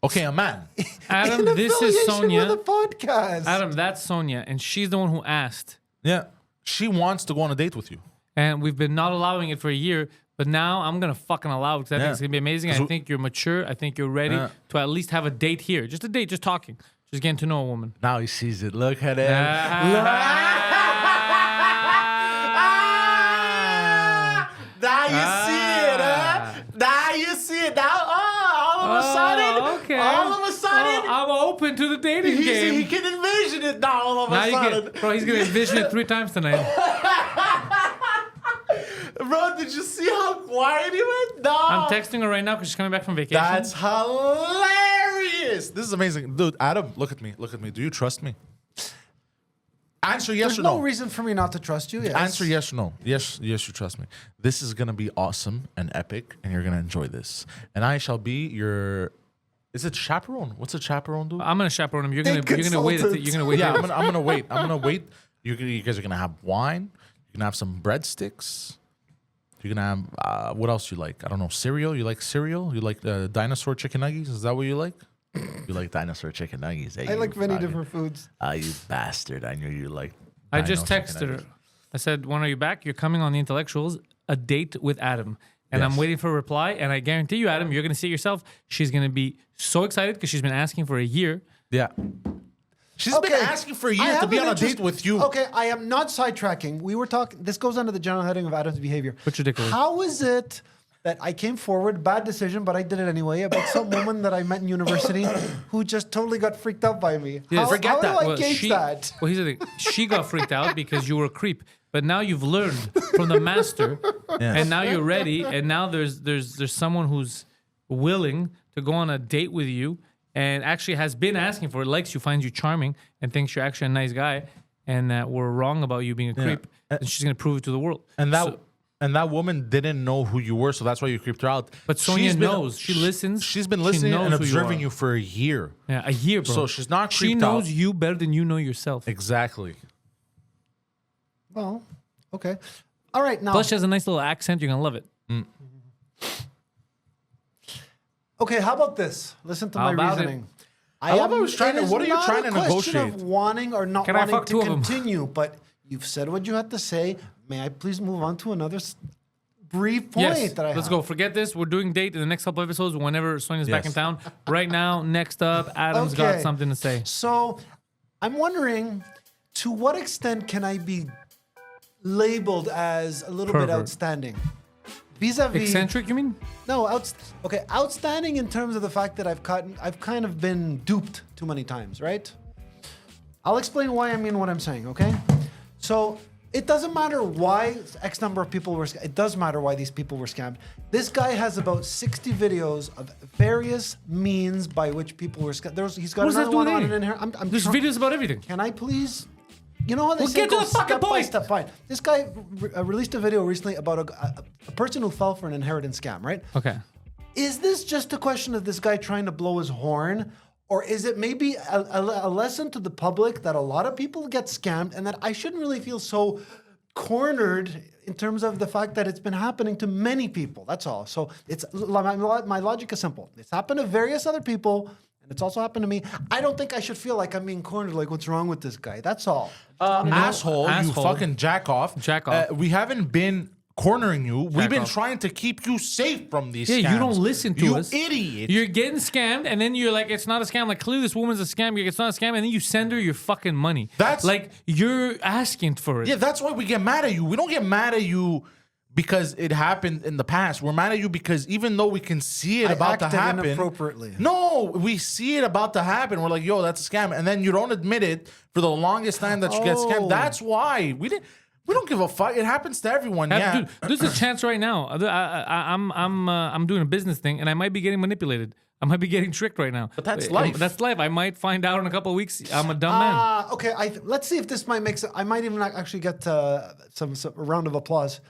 Okay, a man. Adam, In this is affiliation Sonia. with a podcast. Adam, that's Sonia, and she's the one who asked. Yeah. She wants to go on a date with you. And we've been not allowing it for a year, but now I'm gonna fucking allow it because I think Yeah. it's gonna be amazing. I think you're mature. I think you're ready Yeah. to at least have a date here. Just a date, just talking, just getting to know a woman. Now he sees it. Look at it. Now you see it, huh? Now you see it. Now, all of a sudden, okay. all of a sudden, I'm open to the dating game. he can envision it now. All of Now a you sudden, bro, he's gonna envision it 3 times tonight. bro. Did you see how quiet he went? No, I'm texting her right now because she's coming back from vacation. That's hilarious. This is amazing, dude. Adam, look at me. Look at me. Do you trust me? Answer yes There's or no no. reason for me not to trust you. Yes. Answer yes or no. Yes, you trust me. This is gonna be awesome and epic, and you're gonna enjoy this. And I shall be your. Is it chaperone? What's a chaperone do? I'm gonna chaperone him. You're gonna Date you're gonna wait. consultant. You're gonna wait. Yeah, here. I'm gonna wait. I'm gonna wait. You guys are gonna have wine. You're gonna have some breadsticks. You're gonna have what else you like? I don't know. Cereal. You like cereal? You like dinosaur chicken nuggets? Is that what you like? You like dinosaur chicken nuggets? I like many different foods. You bastard! I knew you like. I just dino chicken texted her. nuggets. I said, "When are you back? You're coming on the Intellectuals, a date with Adam." And I'm Yes. waiting for a reply. And I guarantee you, Adam, you're gonna see it yourself. She's gonna be so excited because she's been asking for a year. Yeah. She's been asking for a I year to have be an on a interest- date with you. Okay, I am not sidetracking. We were talking. This goes under the general heading of Adam's behavior. What's ridiculous? How is it that I came forward, bad decision, but I did it anyway, about some woman that I met in university who just totally got freaked out by me? Yeah, How do I gauge that? Well, here's the thing. She got freaked out because you were a creep. But now you've learned from the master, and now you're ready. And now there's someone who's willing to go on a date with you, and actually has been asking for it, likes you, finds you charming, and thinks you're actually a nice guy, and that we're wrong about you being a creep. And she's gonna prove it to the world. And that So- and that woman didn't know who you were, so that's why you creeped her out. But Sonia knows. She listens. She's been She listening knows and who you observing are. you for a year. Yeah, a year, bro. So she's not She creeped knows out. you better than you know yourself. Exactly. Well, okay. All right, now. Plus, she has a nice little accent. You're gonna love it. Okay, how about this? Listen to How my about reasoning. I love how he's trying it to- is what are you not trying a to question negotiate? Of wanting or not Can I wanting fuck to two of 'em? continue, but you've said what you had to say. May I please move on to another brief point Yes, that I let's have? go. Forget this. We're doing date in the next couple episodes whenever Sonia's back Yes. in town. Right now, next up, Adam's got Okay. something to say. So, I'm wondering, to what extent can I be labeled as a little bit Pervert. outstanding? Vis-a-vis. Eccentric, you mean? No, outstanding in terms of the fact that I've kind of been duped too many times, right? I'll explain why I mean what I'm saying, okay? So, It doesn't matter why X number of people were. It does matter why these people were scammed. This guy has about 60 videos of various means by which people were scammed. He's got What does that another do one with on anything? it in here. I'm There's videos about everything. Can I please? You know how they Well, say get to go the fucking step by point. step. Fine. This guy released a video recently about a person who fell for an inheritance scam. Right? Okay. Is this just a question of this guy trying to blow his horn? Or is it maybe a lesson to the public that a lot of people get scammed and that I shouldn't really feel so cornered in terms of the fact that it's been happening to many people? That's all. So my logic is simple. It's happened to various other people and it's also happened to me. I don't think I should feel like I'm being cornered, like what's wrong with this guy? That's all. Asshole, you Asshole. fucking jack off. Jack off. We haven't been cornering you. We've been off. trying to keep you safe from these Yeah, scams. you don't listen to us. You idiot. You're getting scammed, and then you're like, it's not a scam. Like, clearly this woman's a scam. You're like, it's not a scam, and then you send her your fucking money. That's- like, you're asking for it. Yeah, that's why we get mad at you. We don't get mad at you because it happened in the past. We're mad at you because even though we can see it about to acted happen. inappropriately. No, we see it about to happen. We're like, yo, that's a scam. And then you don't admit it for the longest time that you get Oh. scammed. That's why. We don't give a fuck. It happens to everyone. Yeah. Dude, there's a chance right now. I'm doing a business thing, and I might be getting manipulated. I might be getting tricked right now. But that's life. That's life. I might find out in a couple of weeks I'm a dumb man. Okay, let's see if this might make sense. I might even actually get some round of applause.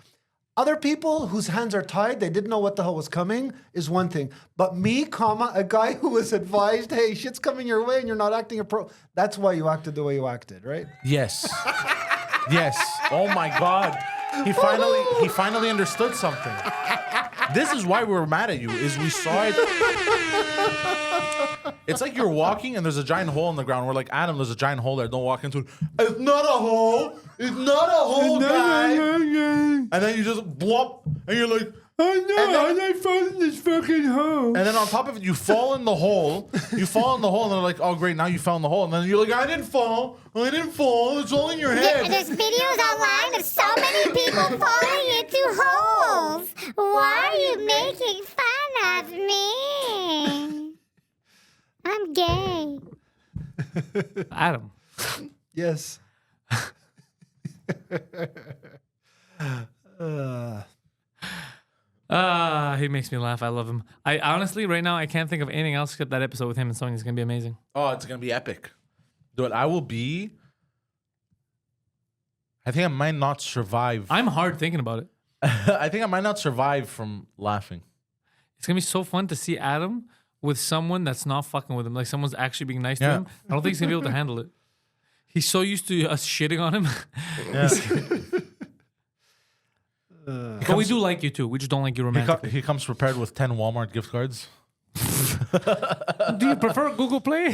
Other people whose hands are tied, they didn't know what the hell was coming, is one thing. But me, a guy who was advised, hey, shit's coming your way and you're not acting that's why you acted the way you acted, right? Yes. Yes. Oh my God. He finally understood something. This is why we were mad at you, is we saw it. It's like you're walking and there's a giant hole in the ground. We're like, Adam, there's a giant hole there. Don't walk into it. It's not a hole. It's not a hole, guy. And then you just blop and you're like, oh no, I fell in this fucking hole. And then on top of it, you fall in the hole. You fall in the hole and they're like, oh great, now you fell in the hole. And then you're like, I didn't fall. It's all in your head. There's videos online of so many people falling into holes. Why are you making fun of me? I'm gay. Adam. Yes. He makes me laugh. I love him. I honestly, right now, I can't think of anything else except that episode with him and Sony is gonna be amazing. Oh, it's gonna be epic. Dude, I think I might not survive. I'm hard thinking about it. I think I might not survive from laughing. It's gonna be so fun to see Adam with someone that's not fucking with him. Like someone's actually being nice to Yeah. him. I don't think he's gonna be able to handle it. He's so used to us shitting on him. But we do like you too. We just don't like you romantically. He comes prepared with 10 Walmart gift cards. Do you prefer Google Play?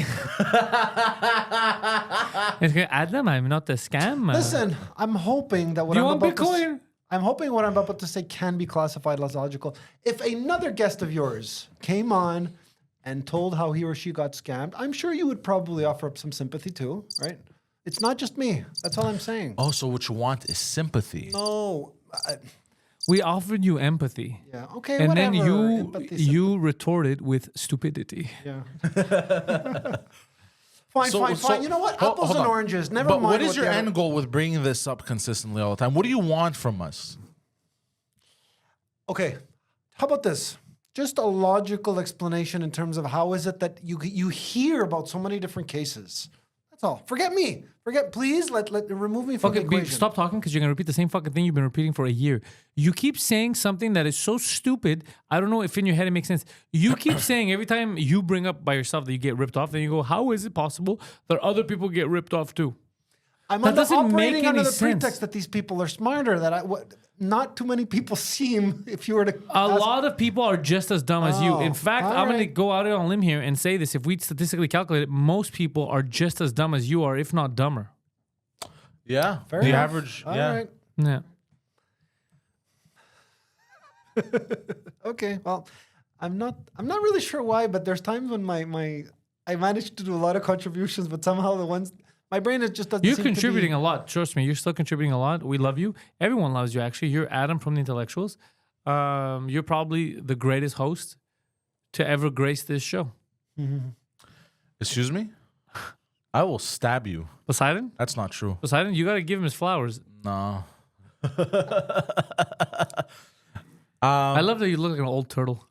It's gonna, Adam, I'm not a scam. Listen, I'm hoping that what Do you I'm want about to Bitcoin? I'm hoping what I'm about to say can be classified as logical. If another guest of yours came on and told how he or she got scammed, I'm sure you would probably offer up some sympathy too, right? It's not just me. That's all I'm saying. Oh, so what you want is sympathy. No. We offered you empathy. Yeah. Okay. And whatever. then Empathy, you retorted with stupidity. Yeah. Fine. You know what? Hold Apples and on. oranges. Never But mind. what is your the other- end goal with bringing this up consistently all the time? What do you want from us? Okay, how about this? Just a logical explanation in terms of how is it that you hear about so many different cases. That's all. Forget me. Please let remove me from the equation. Stop talking because you're gonna repeat the same fucking thing you've been repeating for a year. You keep saying something that is so stupid. I don't know if in your head it makes sense. You keep saying every time you bring up by yourself that you get ripped off, then you go, "How is it possible that other people get ripped off too?" I'm that doesn't operating make under any the sense. pretext that these people are smarter. Not too many people seem. If you were to A lot of people are just as dumb as you. In fact, all I'm going to right. go out on a limb here and say this. If we statistically calculate it, most people are just as dumb as you are, if not dumber. Yeah. Fair the enough. average. All yeah. right. Yeah. Okay. Well, I'm not really sure why, but there's times when I managed to do a lot of contributions, but somehow my brain just doesn't. You're seem to be- contributing a lot. Trust me, you're still contributing a lot. We love you. Everyone loves you, actually. You're Adam from the Intellectuals. You're probably the greatest host to ever grace this show. Excuse me? I will stab you. Poseidon? That's not true. Poseidon, you got to give him his flowers. No. I love that you look like an old turtle.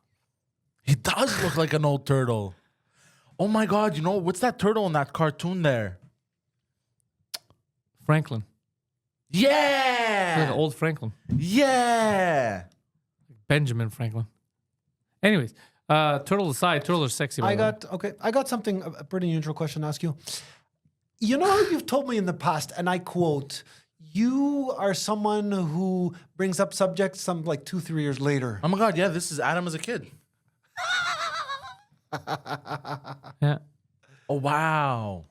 He does look like an old turtle. Oh my God! You know what's that turtle in that cartoon there? Franklin. Yeah. Like an old Franklin. Yeah. Benjamin Franklin. Anyways, turtle aside, turtles are sexy. by the way. I got something, a pretty neutral question to ask you. You know how you've told me in the past, and I quote, you are someone who brings up subjects some like 2-3 years later. Oh my God! Yeah, this is Adam as a kid. Yeah. Oh wow.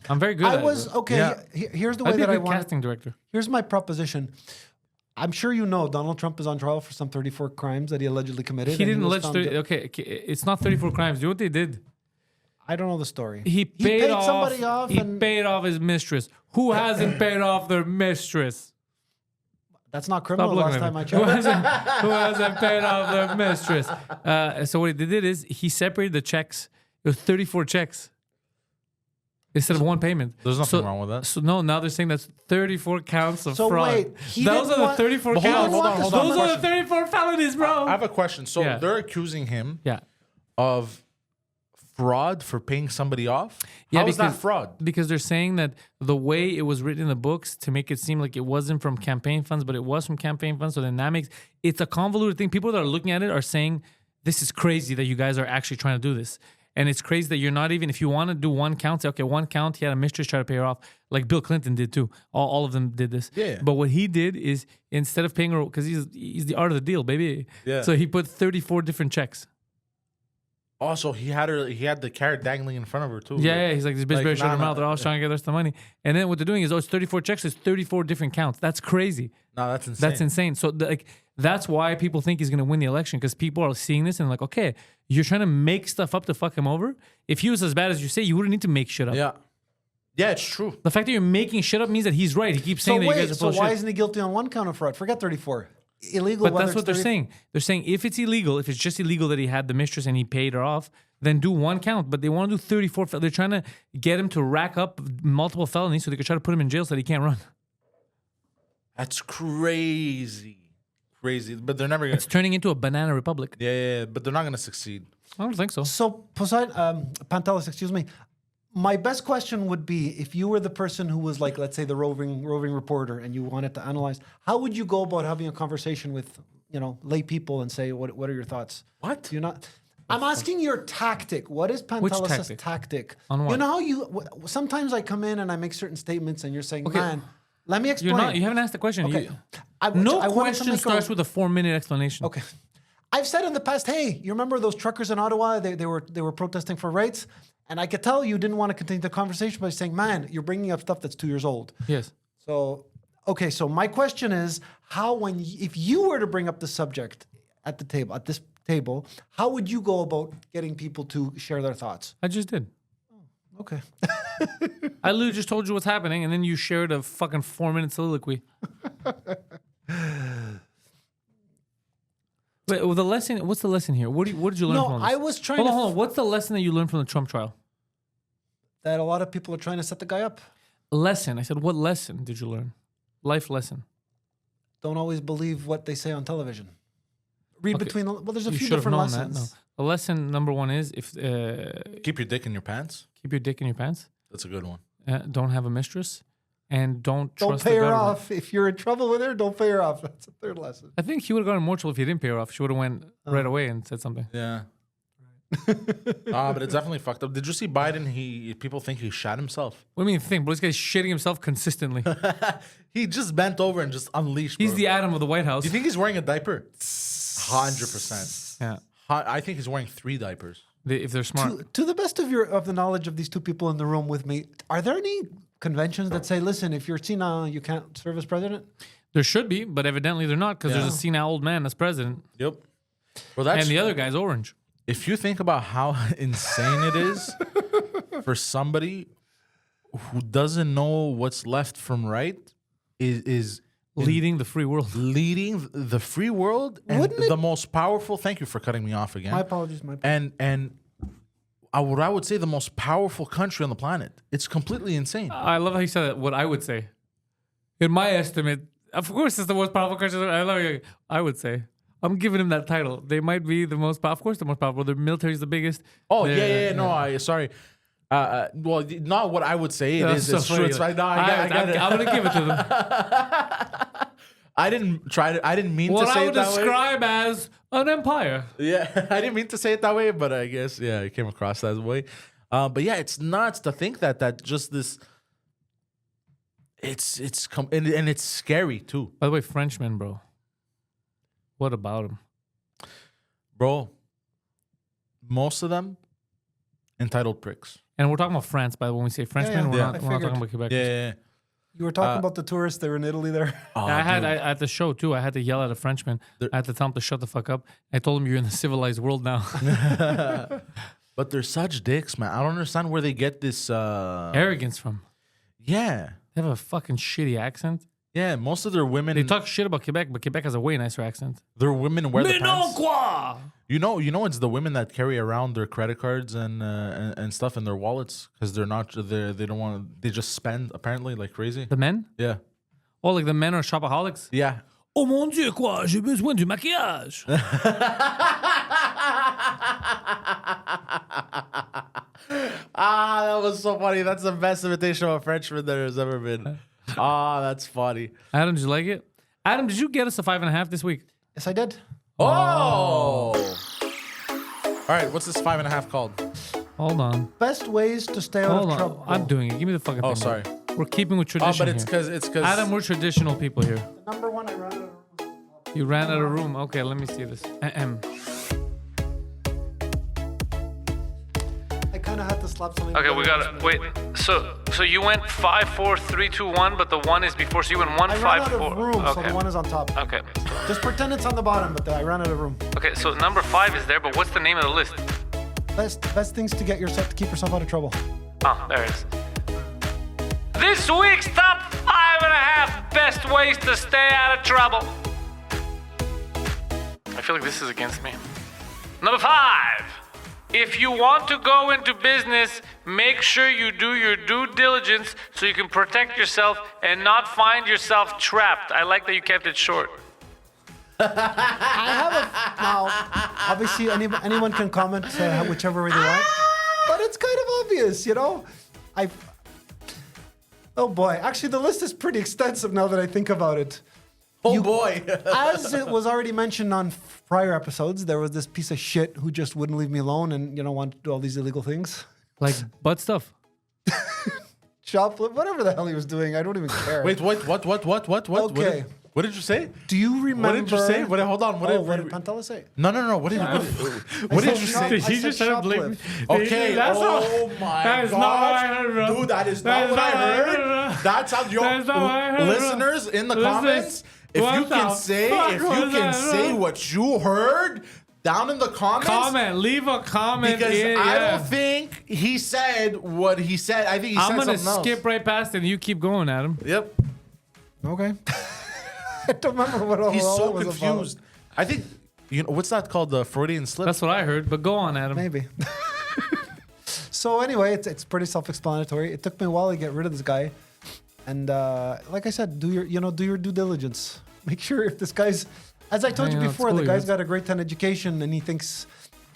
I'm very good at it. bro. Yeah. Here's the way I'd be a that I good want. casting director. Here's my proposition. I'm sure you know Donald Trump is on trial for some 34 crimes that he allegedly committed. He and didn't was allege. found Okay, it's not 34 crimes. Do you know what they did? I don't know the story. He paid off, somebody off. He And paid off his mistress. Who hasn't paid off their mistress? that's not Stop criminal. looking Last at time me. I Who checked. hasn't paid off their mistress? So what they did is he separated the checks. It was 34 checks instead of one payment. There's nothing wrong with that. So no, now they're saying that's 34 counts of So fraud. wait, he those didn't are the want- 34 But hold on, counts. hold on, hold on. Those are the Question. 34 felonies, bro. I have a question. So Yeah. they're accusing him Yeah. of fraud for paying somebody off. Yeah, How is that because- fraud? Because they're saying that the way it was written in the books to make it seem like it wasn't from campaign funds, but it was from campaign funds. So then that makes it's a convoluted thing. People that are looking at it are saying, this is crazy that you guys are actually trying to do this. And it's crazy that you're not even, if you want to do one count, say, okay, one count, he had a mistress try to pay her off, like Bill Clinton did too. All of them did this. Yeah. But what he did is instead of paying her, because he's the art of the deal, baby. Yeah. So he put 34 different checks. Also, he had the carrot dangling in front of her too. Yeah, he's like, this bitch Like, better shut her nah, mouth. They're all trying to get the rest of the money. And then what they're doing is, it's 34 checks. It's 34 different counts. That's crazy. No, that's insane. That's insane. So that's why people think he's going to win the election, because people are seeing this and like, okay, you're trying to make stuff up to fuck him over. If he was as bad as you say, you wouldn't need to make shit up. Yeah. Yeah, it's true. The fact that you're making shit up means that he's right. He keeps So saying that you guys wait, are so full of why shit. isn't he guilty on one count of fraud? Forget 34. Illegal. But whether that's what it's they're 30 saying. They're saying if it's illegal, if it's just illegal that he had the mistress and he paid her off, then do one count. But they want to do 34. They're trying to get him to rack up multiple felonies so they could try to put him in jail so that he can't run. That's crazy. Crazy. But they're never gonna. It's turning into a banana republic. Yeah, but they're not gonna succeed. I don't think so. So Poseidon, Pantelis, excuse me. My best question would be, if you were the person who was like, let's say, the roving reporter, and you wanted to analyze, how would you go about having a conversation with, lay people and say, what are your thoughts? What? You're not. I'm asking your tactic. What is Pantelis' tactic? On what? You know how sometimes I come in and I make certain statements, and you're saying, man, let me explain. You haven't asked the question. Okay. No I wanted to question make starts with a 4-minute explanation. Okay. I've said in the past, hey, you remember those truckers in Ottawa? They were protesting for rights, and I could tell you didn't want to continue the conversation by saying, man, you're bringing up stuff that's 2 years old. Yes. So, okay, so my question is, if you were to bring up the subject at this table, how would you go about getting people to share their thoughts? I just did. Okay. I literally just told you what's happening, and then you shared a fucking 4-minute soliloquy. Wait, well, the lesson. What's the lesson here? What did you learn from all this? I was trying Hold to... on, hold on. What's the lesson that you learned from the Trump trial? That a lot of people are trying to set the guy up. Lesson. I said, what lesson did you learn? Life lesson. Don't always believe what they say on television. Read Okay. between... Well, there's a You few should have different known lessons. that. No. The lesson number one is Keep your dick in your pants. keep your dick in your pants. That's a good one. Don't have a mistress, and don't Don't trust pay the her government. off. If you're in trouble with her, don't pay her off. That's a third lesson. I think he would have gotten more trouble if he didn't pay her off. She would have went right away and said something. Yeah. But it's definitely fucked up. Did you see Biden? People think he shot himself. What do you mean think? Bro, this guy's shitting himself consistently. He just bent over and just unleashed. He's bro. the Adam of the White House. Do you think he's wearing a diaper? 100%. Yeah. I think he's wearing 3 diapers. If they're smart. To the best of the knowledge of these two people in the room with me, are there any conventions that say, listen, if you're senile, you can't serve as president? There should be, but evidently they're not because there's a senile old man as president. Yep. Well, that's And the other guy's orange. if you think about how insane it is for somebody who doesn't know what's left from right, is Leading the free world. leading the free world and Wouldn't it- the most powerful. Thank you for cutting me off again. My apologies. My apologies. And what I would say the most powerful country on the planet. It's completely insane. I love how you said that. What I would say. In my estimate, of course, it's the most powerful country. I would say. I'm giving him that title. They might be the most powerful. Of course, the most powerful. Their military is the biggest. Oh, yeah. No, sorry. Well, not what I would say. It's true. It's right. No, I got it. I'm going to give it to them. I didn't mean to what say I it would that way. describe as an empire. Yeah, I didn't mean to say it that way, but I guess, yeah, it came across that way. But yeah, it's nuts to think that just this... And it's scary, too. By the way, Frenchmen, bro. What about them? Bro, most of them, entitled pricks. And we're talking about France, by the way. When we say Frenchmen, we're not talking about Quebec. Yeah. You were talking about the tourists. They were in Italy there. Oh, I at the show, too, I had to yell at a Frenchman. I had to tell him to shut the fuck up. I told him you're in the civilized world now. But they're such dicks, man. I don't understand where they get this... Arrogance from. Yeah. They have a fucking shitty accent. Yeah, most of their women... They talk shit about Quebec, but Quebec has a way nicer accent. Their women wear the pants. Quoi? You know, it's the women that carry around their credit cards and stuff in their wallets because they don't want. They just spend apparently like crazy. The men? Yeah. Oh, like the men are shopaholics? Yeah. Oh mon Dieu, quoi? J'ai besoin du maquillage. That was so funny. That's the best imitation of a Frenchman there has ever been. That's funny. Adam, did you like it? Adam, did you get us a 5.5 this week? Yes, I did. Oh. All right, what's this 5.5 called? Hold on. Best ways to stay out Hold of on. trouble. I'm doing it. Give me the fucking thing. Oh, sorry. We're keeping with tradition. But it's here. because Adam, we're traditional people here. Number one, I ran out of room. You ran out of room. Okay, let me see this. I kind of had to slap something. Okay, we got it. Wait. So you went 5, 4, 3, 2, 1, but the 1 is before. So you went 1, I 5, ran out 4. of room, so Okay. the one is on top. Okay. Just pretend it's on the bottom, but I ran out of room. Okay. So number 5 is there, but what's the name of the list? Best things to keep yourself out of trouble. Oh, there it is. This week's top 5.5 best ways to stay out of trouble. I feel like this is against me. Number 5. If you want to go into business, make sure you do your due diligence so you can protect yourself and not find yourself trapped. I like that you kept it short. I have now. Obviously, anyone can comment whichever way they want, but it's kind of obvious, you know. Oh boy, actually, the list is pretty extensive now that I think about it. Oh boy! As it was already mentioned on prior episodes, there was this piece of shit who just wouldn't leave me alone and wanted to do all these illegal things, Like butt stuff. shoplift, whatever the hell he was doing. I don't even care. Wait, what? Okay. What did you say? Do you remember? What did you say? Hold on. What did Pantelis say? No. What did you say? Did he just try to blame? Okay. That's oh my that is God, not what I heard, bro. dude, that is not what I heard. That's how listeners in the comments. If you can say what you heard down in the comments, leave a comment. because I don't think he said what he said. I think he said I'm something gonna skip else. right past it and you keep going, Adam. Yep. Okay. I don't remember what all He's all so it was confused. I think what's that called? The Freudian slip. That's what I heard, but go on, Adam. Maybe. So anyway, it's pretty self-explanatory. It took me a while to get rid of this guy, and like I said, do your due diligence. Make sure if this guy's, as I told you before, the guy's got a grade 10 education, and he thinks,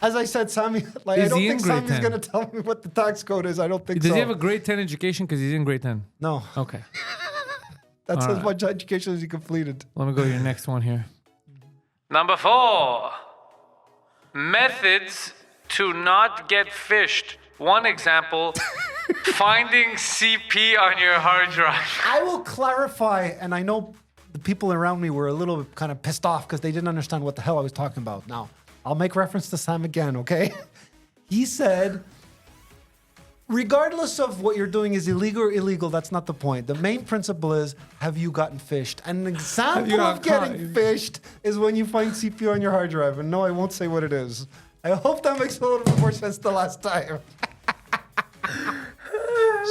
as I said, Sammy, I don't think Sammy's gonna tell me what the tax code is. I don't think so. Does he have a grade 10 education? Because he's in grade 10. No. Okay. That's All as right. much education as he completed. Let me go to your next one here. Number 4. Methods to not get fished. One example, finding CP on your hard drive. I will clarify, and I know the people around me were a little kind of pissed off because they didn't understand what the hell I was talking about. Now, I'll make reference to Sam again, okay? He said, regardless of what you're doing is illegal or illegal, that's not the point. The main principle is, have you gotten fished? And an example of getting fished is when you find CP on your hard drive. And no, I won't say what it is. I hope that makes a little bit more sense the last time.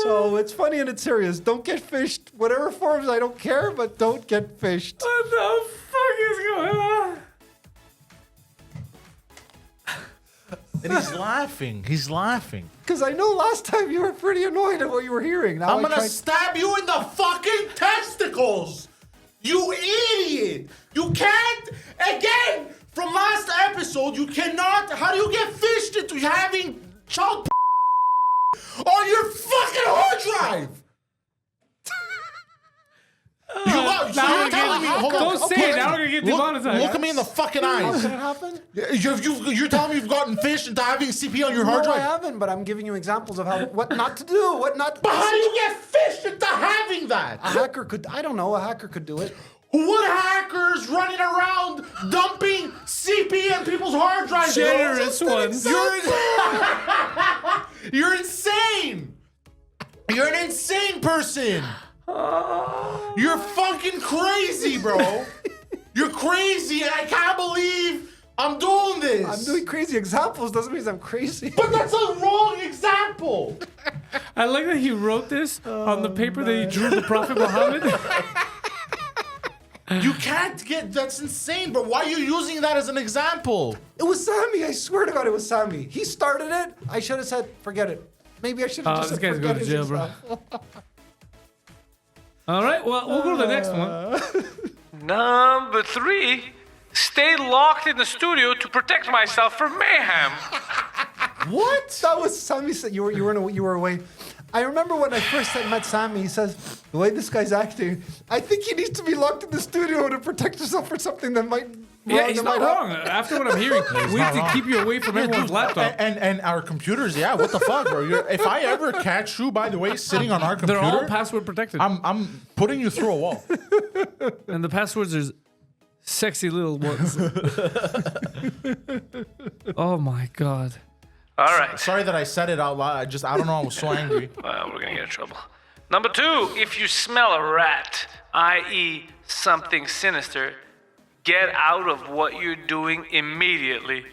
So it's funny and it's serious. Don't get fished. Whatever forms, I don't care, but don't get fished. What the fuck is going on? And he's laughing. He's laughing. Because I know last time you were pretty annoyed at what you were hearing. Now I'm gonna stab you in the fucking testicle. tentacles. You idiot! You can't, again, from last episode, you cannot, how do you get fished into having child on your fucking hard drive? You got, so you're telling me, hold on. Don't say it, now we're gonna get demonetized. Look at me in the fucking eyes. How can it happen? You're telling me you've gotten fished into having CP on your hard No, I drive? haven't, but I'm giving you examples of what not to do, what not. But how do you get fished into having that? A hacker could. I don't know. A hacker could do it. What hackers running around dumping CP on people's hard drives? Generous ones. You're insane. You're an insane person. You're fucking crazy, bro. You're crazy, and I can't believe I'm doing this. I'm doing crazy examples. Doesn't mean I'm crazy. But that's a wrong example. I like that he wrote this on the paper that he drew the Prophet Muhammad. You can't get, that's insane, but why are you using that as an example? It was Sammy. I swear to God, it was Sammy. He started it. I should have said, forget it. Maybe I should have just this said, guy's forget going to it jail, bro. yourself. All right, well, we'll go to the next one. Number 3, stay locked in the studio to protect myself from mayhem. What? That was Sammy said you were away. I remember when I first met Sammy, he says, the way this guy's acting, I think he needs to be locked in the studio to protect himself for something that might... Yeah, he's not wrong. After what I'm hearing, we have to keep you away from everyone's laptop. And our computers, yeah, what the fuck, bro? If I ever catch you, by the way, sitting on our computer... They're all password protected. I'm putting you through a wall. And the passwords are sexy little ones. Oh my God. All right. Sorry that I said it out loud. I don't know, I was so angry. We're gonna get in trouble. Number 2, if you smell a rat, i.e. something sinister, get out of what you're doing immediately.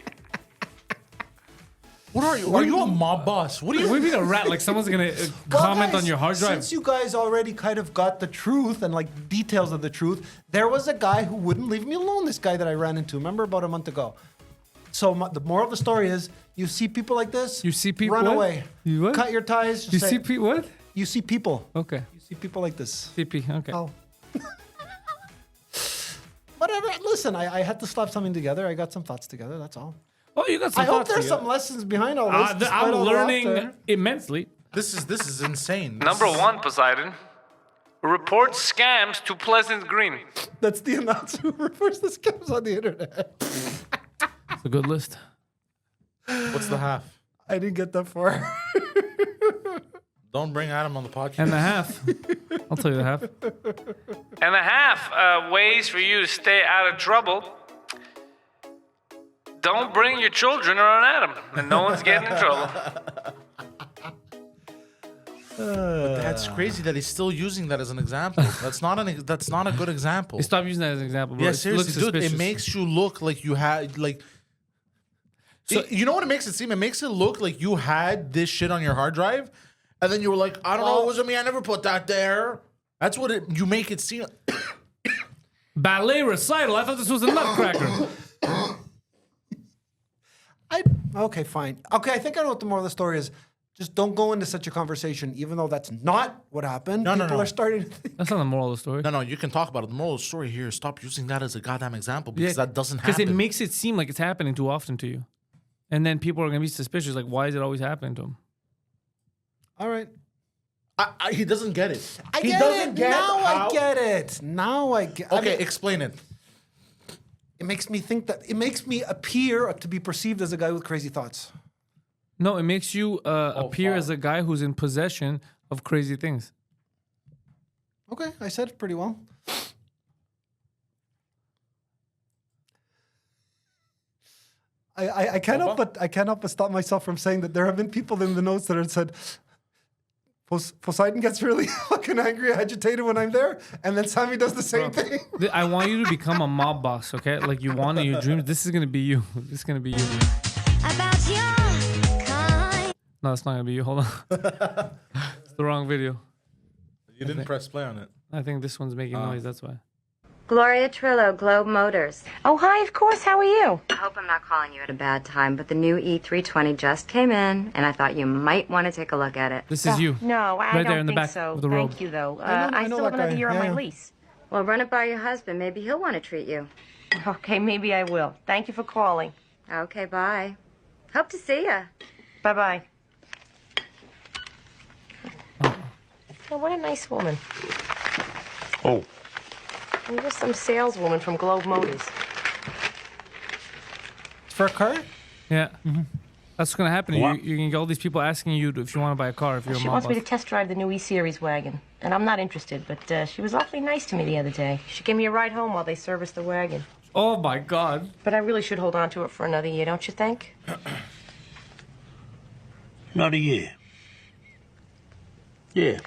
What are you? Are you a mob boss? What do you mean a rat? Like someone's gonna Well, comment guys, on your hard drive? Since you guys already kind of got the truth and like details of the truth, there was a guy who wouldn't leave me alone. This guy that I ran into, remember about a month ago. So the moral of the story is, you see people like this, You see people run what? away. You what? Cut your ties. Just You say, see what? You see people. Okay. You see people like this. CP, okay. Oh. Whatever. Listen, I had to slap something together. I got some thoughts together. That's all. Oh, you got some I hope thoughts there's together. some lessons behind all this. despite I'm all the learning laughter. immensely. This is insane. Number 1, Poseidon. Report scams to Pleasant Green. That's the announcer who refers to scams on the internet. It's a good list. What's the half? I didn't get that far. Don't bring Adam on the podcast. And a half. I'll tell you the half. And a half ways for you to stay out of trouble. Don't bring your children around Adam, and no one's getting in trouble. But that's crazy that he's still using that as an example. That's not a good example. Stop using that as an example, bro. Yeah, It seriously, looks dude. It suspicious. makes you look like you had like. So- You know what it makes it seem? It makes it look like you had this shit on your hard drive, and then you were like, "I don't know, it wasn't me. I never put that there." That's what you make it seem. Ballet recital. I thought this was a nutcracker. Okay, fine. Okay, I think I know what the moral of the story is. Just don't go into such a conversation, even though that's not what happened. No, no, People no. are starting to think. That's not the moral of the story. No, you can talk about it. The moral of the story here is stop using that as a goddamn example because that doesn't happen. Because it makes it seem like it's happening too often to you. And then people are going to be suspicious. Like, why is it always happening to him? All right. He doesn't get it. I He get doesn't it. get Now how- I get it. Now I get Okay, I mean, explain it. it makes me think that it makes me appear to be perceived as a guy with crazy thoughts. No, it makes you appear as a guy who's in possession of crazy things. Okay, I said it pretty well. I can't help but stop myself from saying that there have been people in the notes that have said Poseidon gets really fucking angry, agitated when I'm there, and then Sammy does the same thing. I want you to become a mob boss, okay? Like you want in your dreams. This is gonna be you. This is gonna be you. About your kind. No, it's not gonna be you. Hold on. It's the wrong video. You didn't press play on it. I think this one's making noise. That's why. Gloria Trillo, Globe Motors. Oh, hi, of course. How are you? I hope I'm not calling you at a bad time, but the new E320 just came in, and I thought you might want to take a look at it. This is you. No, I Right don't there in the think back so. of the robe. Thank you, though. I know I still that have another guy. year on Yeah, my yeah. lease. Well, run it by your husband. Maybe he'll want to treat you. Okay, maybe I will. Thank you for calling. Okay, bye. Hope to see ya. Bye-bye. Oh, what a nice woman. Oh, You're just some saleswoman from Globe Motors. For a car? Yeah. Mm-hmm. That's what's gonna happen. You can get all these people asking you if you want to buy a car if you're a She mom wants me boss. to test drive the new E-Series wagon, and I'm not interested, but she was awfully nice to me the other day. She gave me a ride home while they serviced the wagon. Oh my God. But I really should hold on to it for another year, don't you think? Another year. Yeah.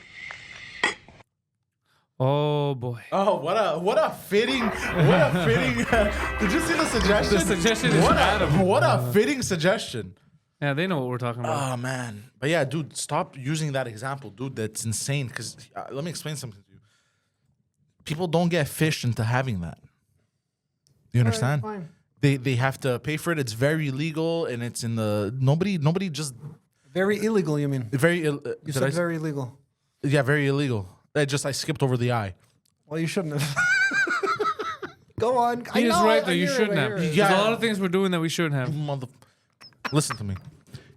Oh boy. Oh, what a fitting. Did you see the suggestion? The suggestion is Adam. What a fitting suggestion. Yeah, they know what we're talking about. Oh man, but yeah, dude, stop using that example, dude. That's insane. Because let me explain something to you. People don't get fished into having that. You understand? Fine. They have to pay for it. It's very illegal, and it's in the nobody just Very illegal, you mean? very. You said very illegal. Yeah, very illegal. I skipped over the I. Well, you shouldn't have. Go on. He is right though. You hear it, shouldn't I have. hear it. There's a lot of things we're doing that we shouldn't have. Listen to me.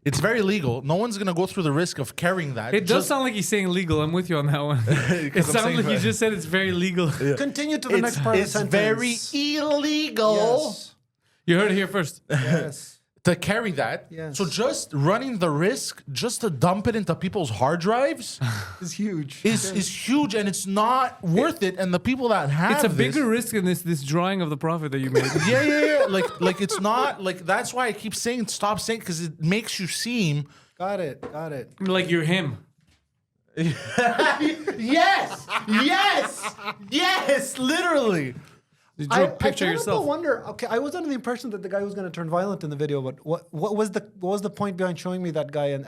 It's very legal. No one's gonna go through the risk of carrying that. It does sound like he's saying legal. I'm with you on that one. It sounds like you just said it's very legal. Continue to the next part of the It's sentence. very illegal. Yes. You heard it here first. Yes. To carry that. Yes. So just running the risk just to dump it into people's hard drives It's huge. is huge, and it's not worth it. And the people that have It's a this- bigger risk in this drawing of the profit that you made. yeah. Like it's not like that's why I keep saying stop saying because it makes you seem Got it. Like you're him. yes, literally. You drew a I picture can't help but yourself. wonder. Okay, I was under the impression that the guy was going to turn violent in the video, but what was the point behind showing me that guy and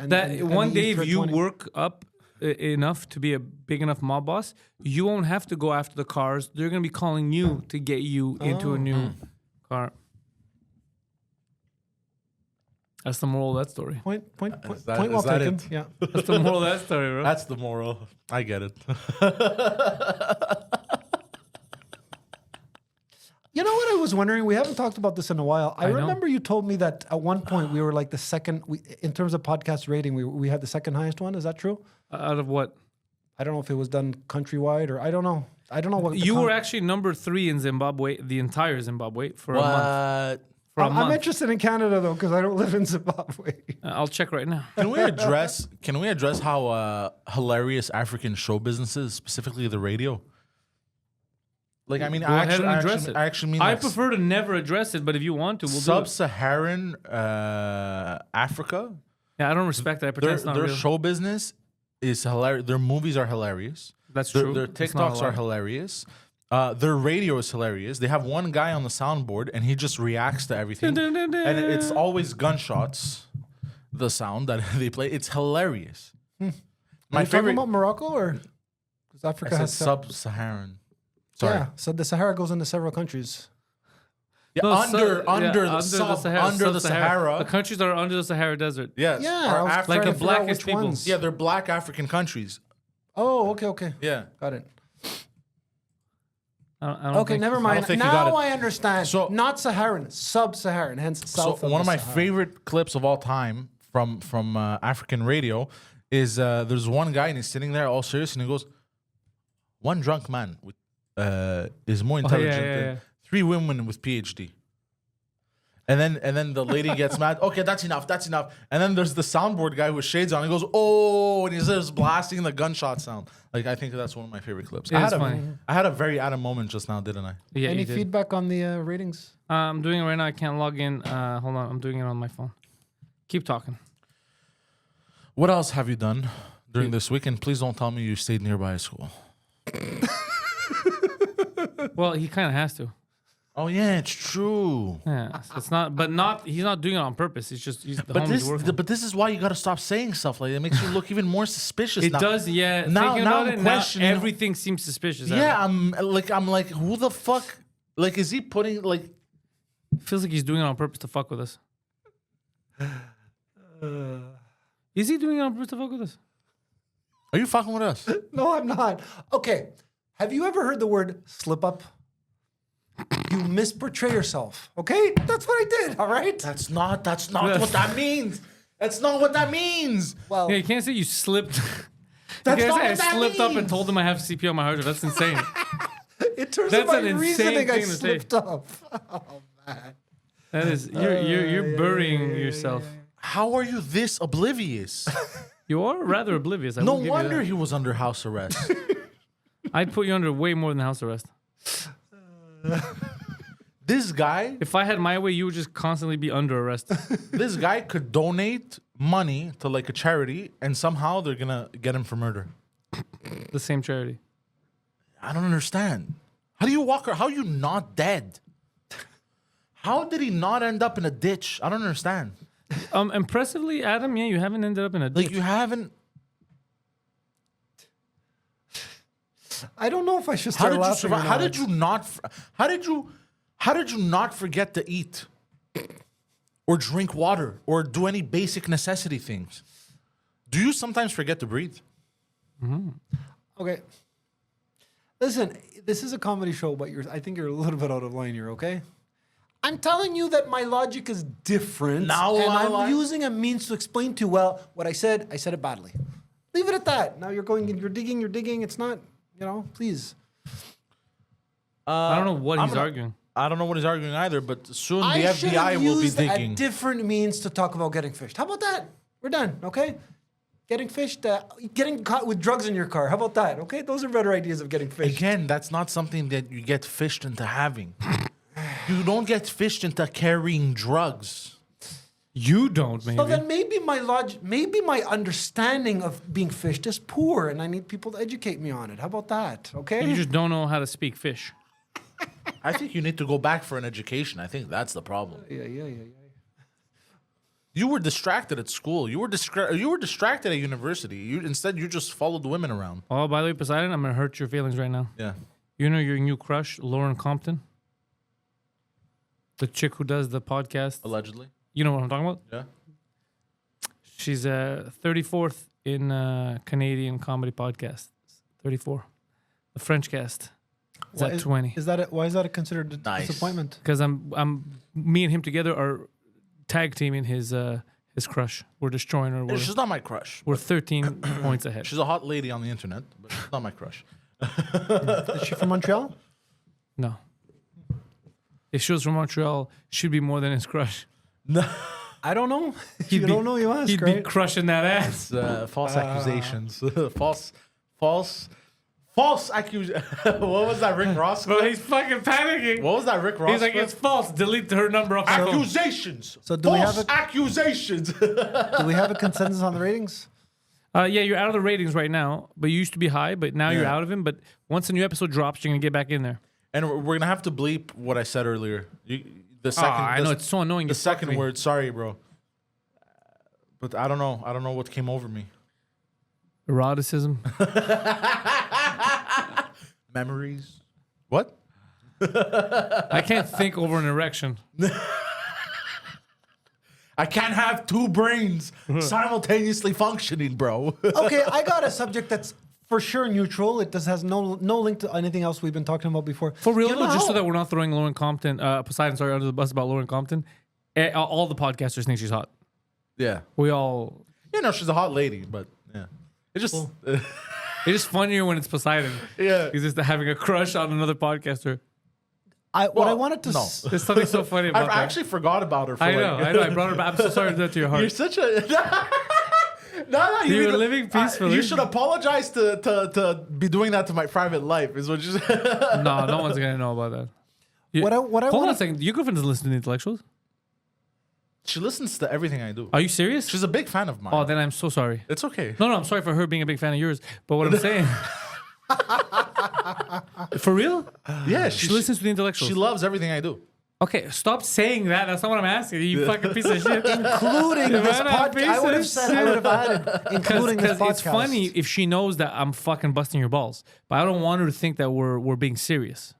One the day, if you E320? work up enough to be a big enough mob boss, you won't have to go after the cars. They're gonna be calling you to get you into a new car. That's the moral of that story. Point well is that taken. it? Yeah. That's the moral of that story, bro. That's the moral. I get it. You know what I was wondering? We haven't talked about this in a while. I know. remember you told me that at one point we were like the second, in terms of podcast rating, we had the second highest one. Is that true? Out of what? I don't know if it was done countrywide or I don't know. I don't know what. You were actually number 3 in Zimbabwe, the entire Zimbabwe, for a month. For a I'm month. interested in Canada though because I don't live in Zimbabwe. I'll check right now. Can we address how hilarious African show business is, specifically the radio? Like, I mean, Go ahead and address it. I actually mean I like prefer to never address it, but if you want to, we'll do it. sub-Saharan Africa. Yeah, I don't respect that. I pretend it's not Their real. show business is hilarious. Their movies are hilarious. That's Their true. It's not TikToks are hilarious. Their radio is hilarious. They have one guy on the soundboard, and he just reacts to everything. And it's always gunshots. The sound that they play, it's hilarious. Are My you talking favorite. about Morocco or because I Africa said has sub-Saharan. Sorry. Yeah, so the Sahara goes into several countries. Yeah, No, under the Sahara. The countries that are under the Sahara Desert. Yes. Yeah, are I was African- Like trying the to figure out blackest which people. ones. Yeah, they're black African countries. Oh, okay. Yeah. Got it. I don't Okay, think- never I mind. don't think you got Now it. I understand. So- Not Saharan, sub-Saharan, hence south. So one of the my Sahara. favorite clips of all time from African radio is there's one guy and he's sitting there all serious and he goes, "One drunk man with, is more intelligent than 3 women with PhD." And then the lady gets mad. Okay, that's enough. And then there's the soundboard guy with shades on. He goes, "Oh!" and he's just blasting the gunshot sound. Like, I think that's one of my favorite clips. It I is had funny. I had a very Adam moment just now, didn't I? Yeah, Any you did. feedback on the ratings? I'm doing it right now. I can't log in. Hold on. I'm doing it on my phone. Keep talking. What else have you done during this weekend? Please don't tell me you stayed nearby a school. Well, he kind of has to. Oh yeah, it's true. Yeah, it's not. But not. He's not doing it on purpose. It's just the homie's working. But this is why you got to stop saying stuff like that. It makes you look even more suspicious. It now. does. Yeah. Now Thinking about I'm it, now questioning. everything seems suspicious. Yeah, I'm like, who the fuck? Like, is he putting like? Feels like he's doing it on purpose to fuck with us. Is he doing it on purpose to fuck with us? Are you fucking with us? No, I'm not. Okay, Have you ever heard the word slip up? You misportray yourself. Okay, that's what I did. All right. That's not what that means. That's not what that means. Well, Yeah, you can't say you slipped. That's you can't not say what I that slipped up and means. told them I have CP on my hard drive. That's insane. in terms That's of an my insane reasoning, I thing to say. slipped up. Oh man. That is you're burying yourself. How are you this oblivious? You are rather oblivious. I No will give you wonder that. he was under house arrest. I'd put you under way more than house arrest. This guy, If I had my way, you would just constantly be under arrest. this guy could donate money to like a charity, and somehow they're gonna get him for murder. The same charity. I don't understand. How do you walk? How are you not dead? How did he not end up in a ditch? I don't understand. Impressively, Adam, yeah, you haven't ended up in a ditch. Like you haven't. I don't know if I should How start did you laughing. survive? or How not. did you not? How did you not forget to eat, or drink water, or do any basic necessity things? Do you sometimes forget to breathe? Okay. Listen, this is a comedy show, but I think you're a little bit out of line here, okay? I'm telling you that my logic is different. Now and I- I'm using a means to explain to you, well, what I said it badly. Leave it at that. Now you're digging. It's not, please. I don't know what I'm he's gonna- arguing. I don't know what he's arguing either, but soon the I should FBI have will be used digging. a different means to talk about getting fished. How about that? We're done, okay? Getting fished, getting caught with drugs in your car. How about that? Okay, those are better ideas of getting fished. Again, that's not something that you get fished into having. You don't get fished into carrying drugs. You don't, maybe. So then maybe my understanding of being fished is poor, and I need people to educate me on it. How about that? Okay. You just don't know how to speak fish. I think you need to go back for an education. I think that's the problem. Yeah. You were distracted at school. You were distracted at university. Instead, you just followed women around. Oh, by the way, Poseidon, I'm gonna hurt your feelings right now. Yeah. You know your new crush, Lauren Compton? The chick who does the podcast. Allegedly. You know what I'm talking about? Yeah. She's 34th in Canadian comedy podcast. 34. The French cast is at 20. Why is that considered a Nice. disappointment? Because me and him together are tag teaming his crush. We're destroying her. We're, She's not my crush. we're 13 points ahead. She's a hot lady on the internet, but she's not my crush. Is she from Montreal? No. If she was from Montreal, she'd be more than his crush. I don't know. If He'd you be- don't know, you ask, He'd right? be crushing that ass. False accusations. False accusation. What was that, Rick Ross? Bro, he's fucking panicking. What was that, Rick Ross? He's like, it's false. Delete her number off my phone. accusations. So do we False have accusations. Do we have a consensus on the ratings? Yeah, you're out of the ratings right now, but you used to be high, but now you're Yeah. out of him. But once a new episode drops, you're going to get back in there. And we're gonna have to bleep what I said earlier. The second. I know, it's so annoying. The You fucked second me. word. Sorry, bro. But I don't know. I don't know what came over me. Eroticism. Memories. What? I can't think over an erection. I can't have two brains simultaneously functioning, bro. Okay, I got a subject that's for sure neutral. It has no link to anything else we've been talking about before. For real, You know though, just how- so that we're not throwing Lauren Compton, Poseidon, sorry, under the bus about Lauren Compton. All the podcasters think she's hot. Yeah. We all. She's a hot lady, but yeah. It just. It's just funnier when it's Poseidon. Yeah. He's just having a crush on another podcaster. what I wanted to no. There's something so funny about I that. actually forgot about her. For I know. I brought her back. I'm so sorry to do that to your heart. You're such a. No, You need were to- living peacefully. You should apologize to be doing that to my private life. Is what you said. No, no one's gonna know about that. What I Hold on wanna- a second. Your girlfriend doesn't listen to the intellectuals. She listens to everything I do. Are you serious? She's a big fan of mine. Oh, then I'm so sorry. It's okay. No, I'm sorry for her being a big fan of yours. But what I'm saying, for real, Yeah, she listens to the intellectuals. She loves everything I do. Okay, stop saying that. That's not what I'm asking. You fucking piece of shit. including You this man, podcast. I would have said I would have added including this podcast. It's funny if she knows that I'm fucking busting your balls, but I don't want her to think that we're being serious.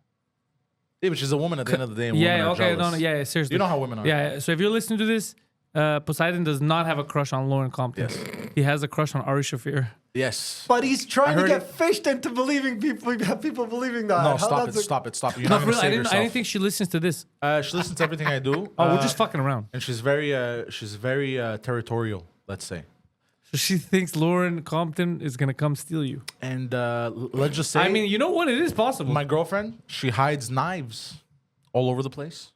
Yeah, but she's a woman at the end of the day. And women Yeah, are okay, jealous. yeah, seriously. You know how women are. Yeah, so if you're listening to this, Poseidon does not have a crush on Lauren Compton. Yes. He has a crush on Ari Shafir. Yes. But he's trying to heard get it. fished into believing people believing that. No, How stop that's it. a- Stop it. Stop it. You're No, not for gonna real, save yourself. I didn't think she listens to this. She listens to everything I do. Oh, we're just fucking around. And she's very territorial, let's say. So she thinks Lauren Compton is gonna come steal you. And let's just say, I mean, you know what? It is possible my girlfriend, she hides knives all over the place,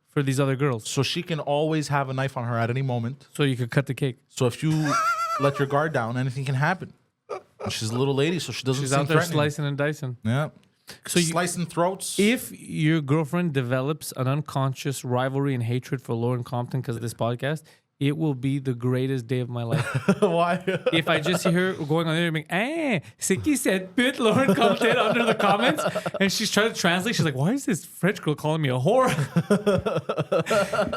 for these other girls. so she can always have a knife on her at any moment. So you could cut the cake. So if you let your guard down, anything can happen. And she's a little lady, so she doesn't She's seem out there threatening. slicing and dicing. Yeah. So you- slicing throats. If your girlfriend develops an unconscious rivalry and hatred for Lauren Compton because of this podcast, it will be the greatest day of my life. Why? If I just see her going on there and being, Siki said, put Lauren Compton under the comments. And she's trying to translate. She's like, why is this French girl calling me a whore?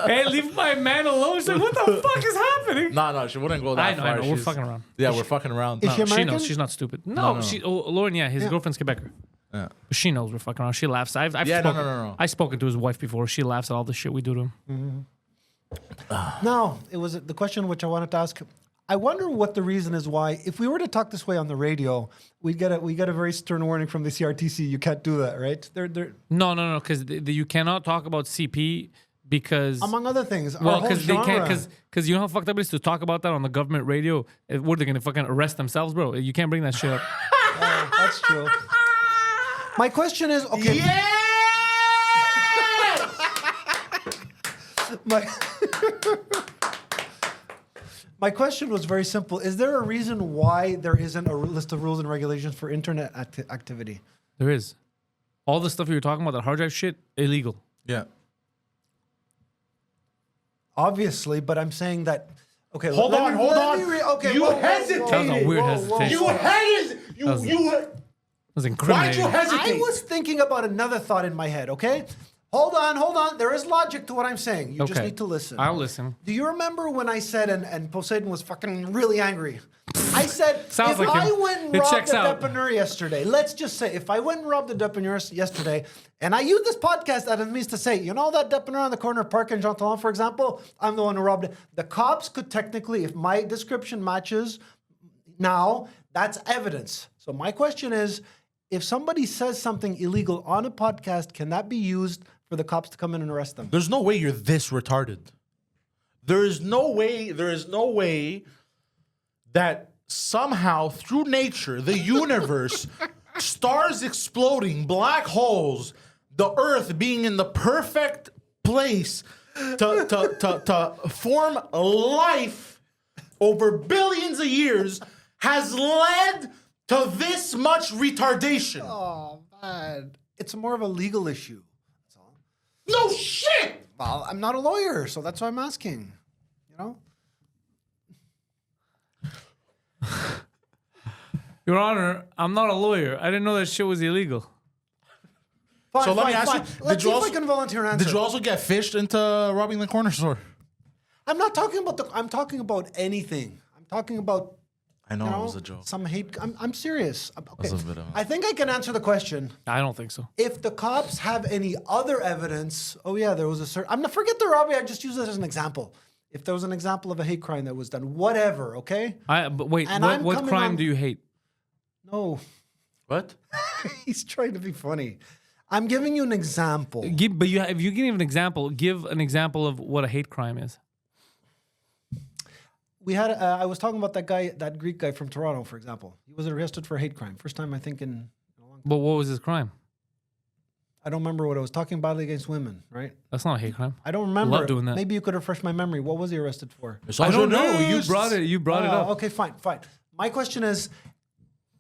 Hey, leave my man alone. She's like, what the fuck is happening? No, she wouldn't go that far. I know. We're She's- fucking around. Yeah, we're fucking around. Is she She American? knows. She's not stupid. No, no. she. Oh, Lauren, yeah, his girlfriend's Quebecer. Yeah. But she knows we're fucking around. She laughs. I've Yeah, spoken, no. I've spoken to his wife before. She laughs at all the shit we do to him. No, it was the question which I wanted to ask. I wonder what the reason is why, if we were to talk this way on the radio, we get a very stern warning from the CRTC. You can't do that, right? They're No, because you cannot talk about CP because among other things. our well, whole because they can't genre- because you know how fucked up it is to talk about that on the government radio. What are they gonna fucking arrest themselves, bro? You can't bring that shit up. That's true. My question is, okay. My question was very simple. Is there a reason why there isn't a list of rules and regulations for internet activity? There is all the stuff you were talking about, that hard drive shit, illegal. Yeah. Obviously, but I'm saying that. Okay, Hold on. Okay, You whoa, whoa, hesitated. whoa, That was a weird whoa, hesitation. whoa. That was Why'd incriminating. you hesitate? I was thinking about another thought in my head. Okay, hold on. There is logic to what I'm saying. You just Okay. need to listen. I'll listen. Do you remember when I said, and Poseidon was fucking really angry? I said, Sounds if like I him. went and It robbed checks the out. depanneur yesterday, let's just say, if I went and robbed the depanneur yesterday, and I used this podcast as a means to say, you know that depanneur on the corner of Park and Jean Talon, for example, I'm the one who robbed it. The cops could technically, if my description matches now, that's evidence. So my question is, if somebody says something illegal on a podcast, can that be used for the cops to come in and arrest them? There's no way you're this retarded. There is no way that somehow through nature, the universe, stars exploding, black holes, the earth being in the perfect place to form life over billions of years has led to this much retardation. Oh, man. It's more of a legal issue. That's all. No shit! Well, I'm not a lawyer, so that's why I'm asking. You know? Your Honor, I'm not a lawyer. I didn't know that shit was illegal. Fine, So let me fine, ask you, fine. did Let's you see if also- I can volunteer an answer. Did you also get fished into robbing the corner store? I'm not talking about I'm talking about anything. I'm talking about I know, you know, it was a joke. some hate. I'm serious. Okay. was a bit of a- I think I can answer the question. I don't think so. If the cops have any other evidence, oh yeah, there was a certain. I'm not forget the robbery. I just use it as an example. If there was an example of a hate crime that was done, whatever. Okay. But wait, And what, I'm what coming crime on- do you hate? No, What? he's trying to be funny. I'm giving you an example. But if you give an example, give an example of what a hate crime is. We had. I was talking about that guy, that Greek guy from Toronto, for example. He was arrested for a hate crime. First time I think in a long time. But what was his crime? I don't remember what I was talking badly against women, right? That's not a hate crime. I don't remember. Love doing that. Maybe you could refresh my memory. What was he arrested for? I don't know. You brought it. You brought it up. Okay, fine. My question is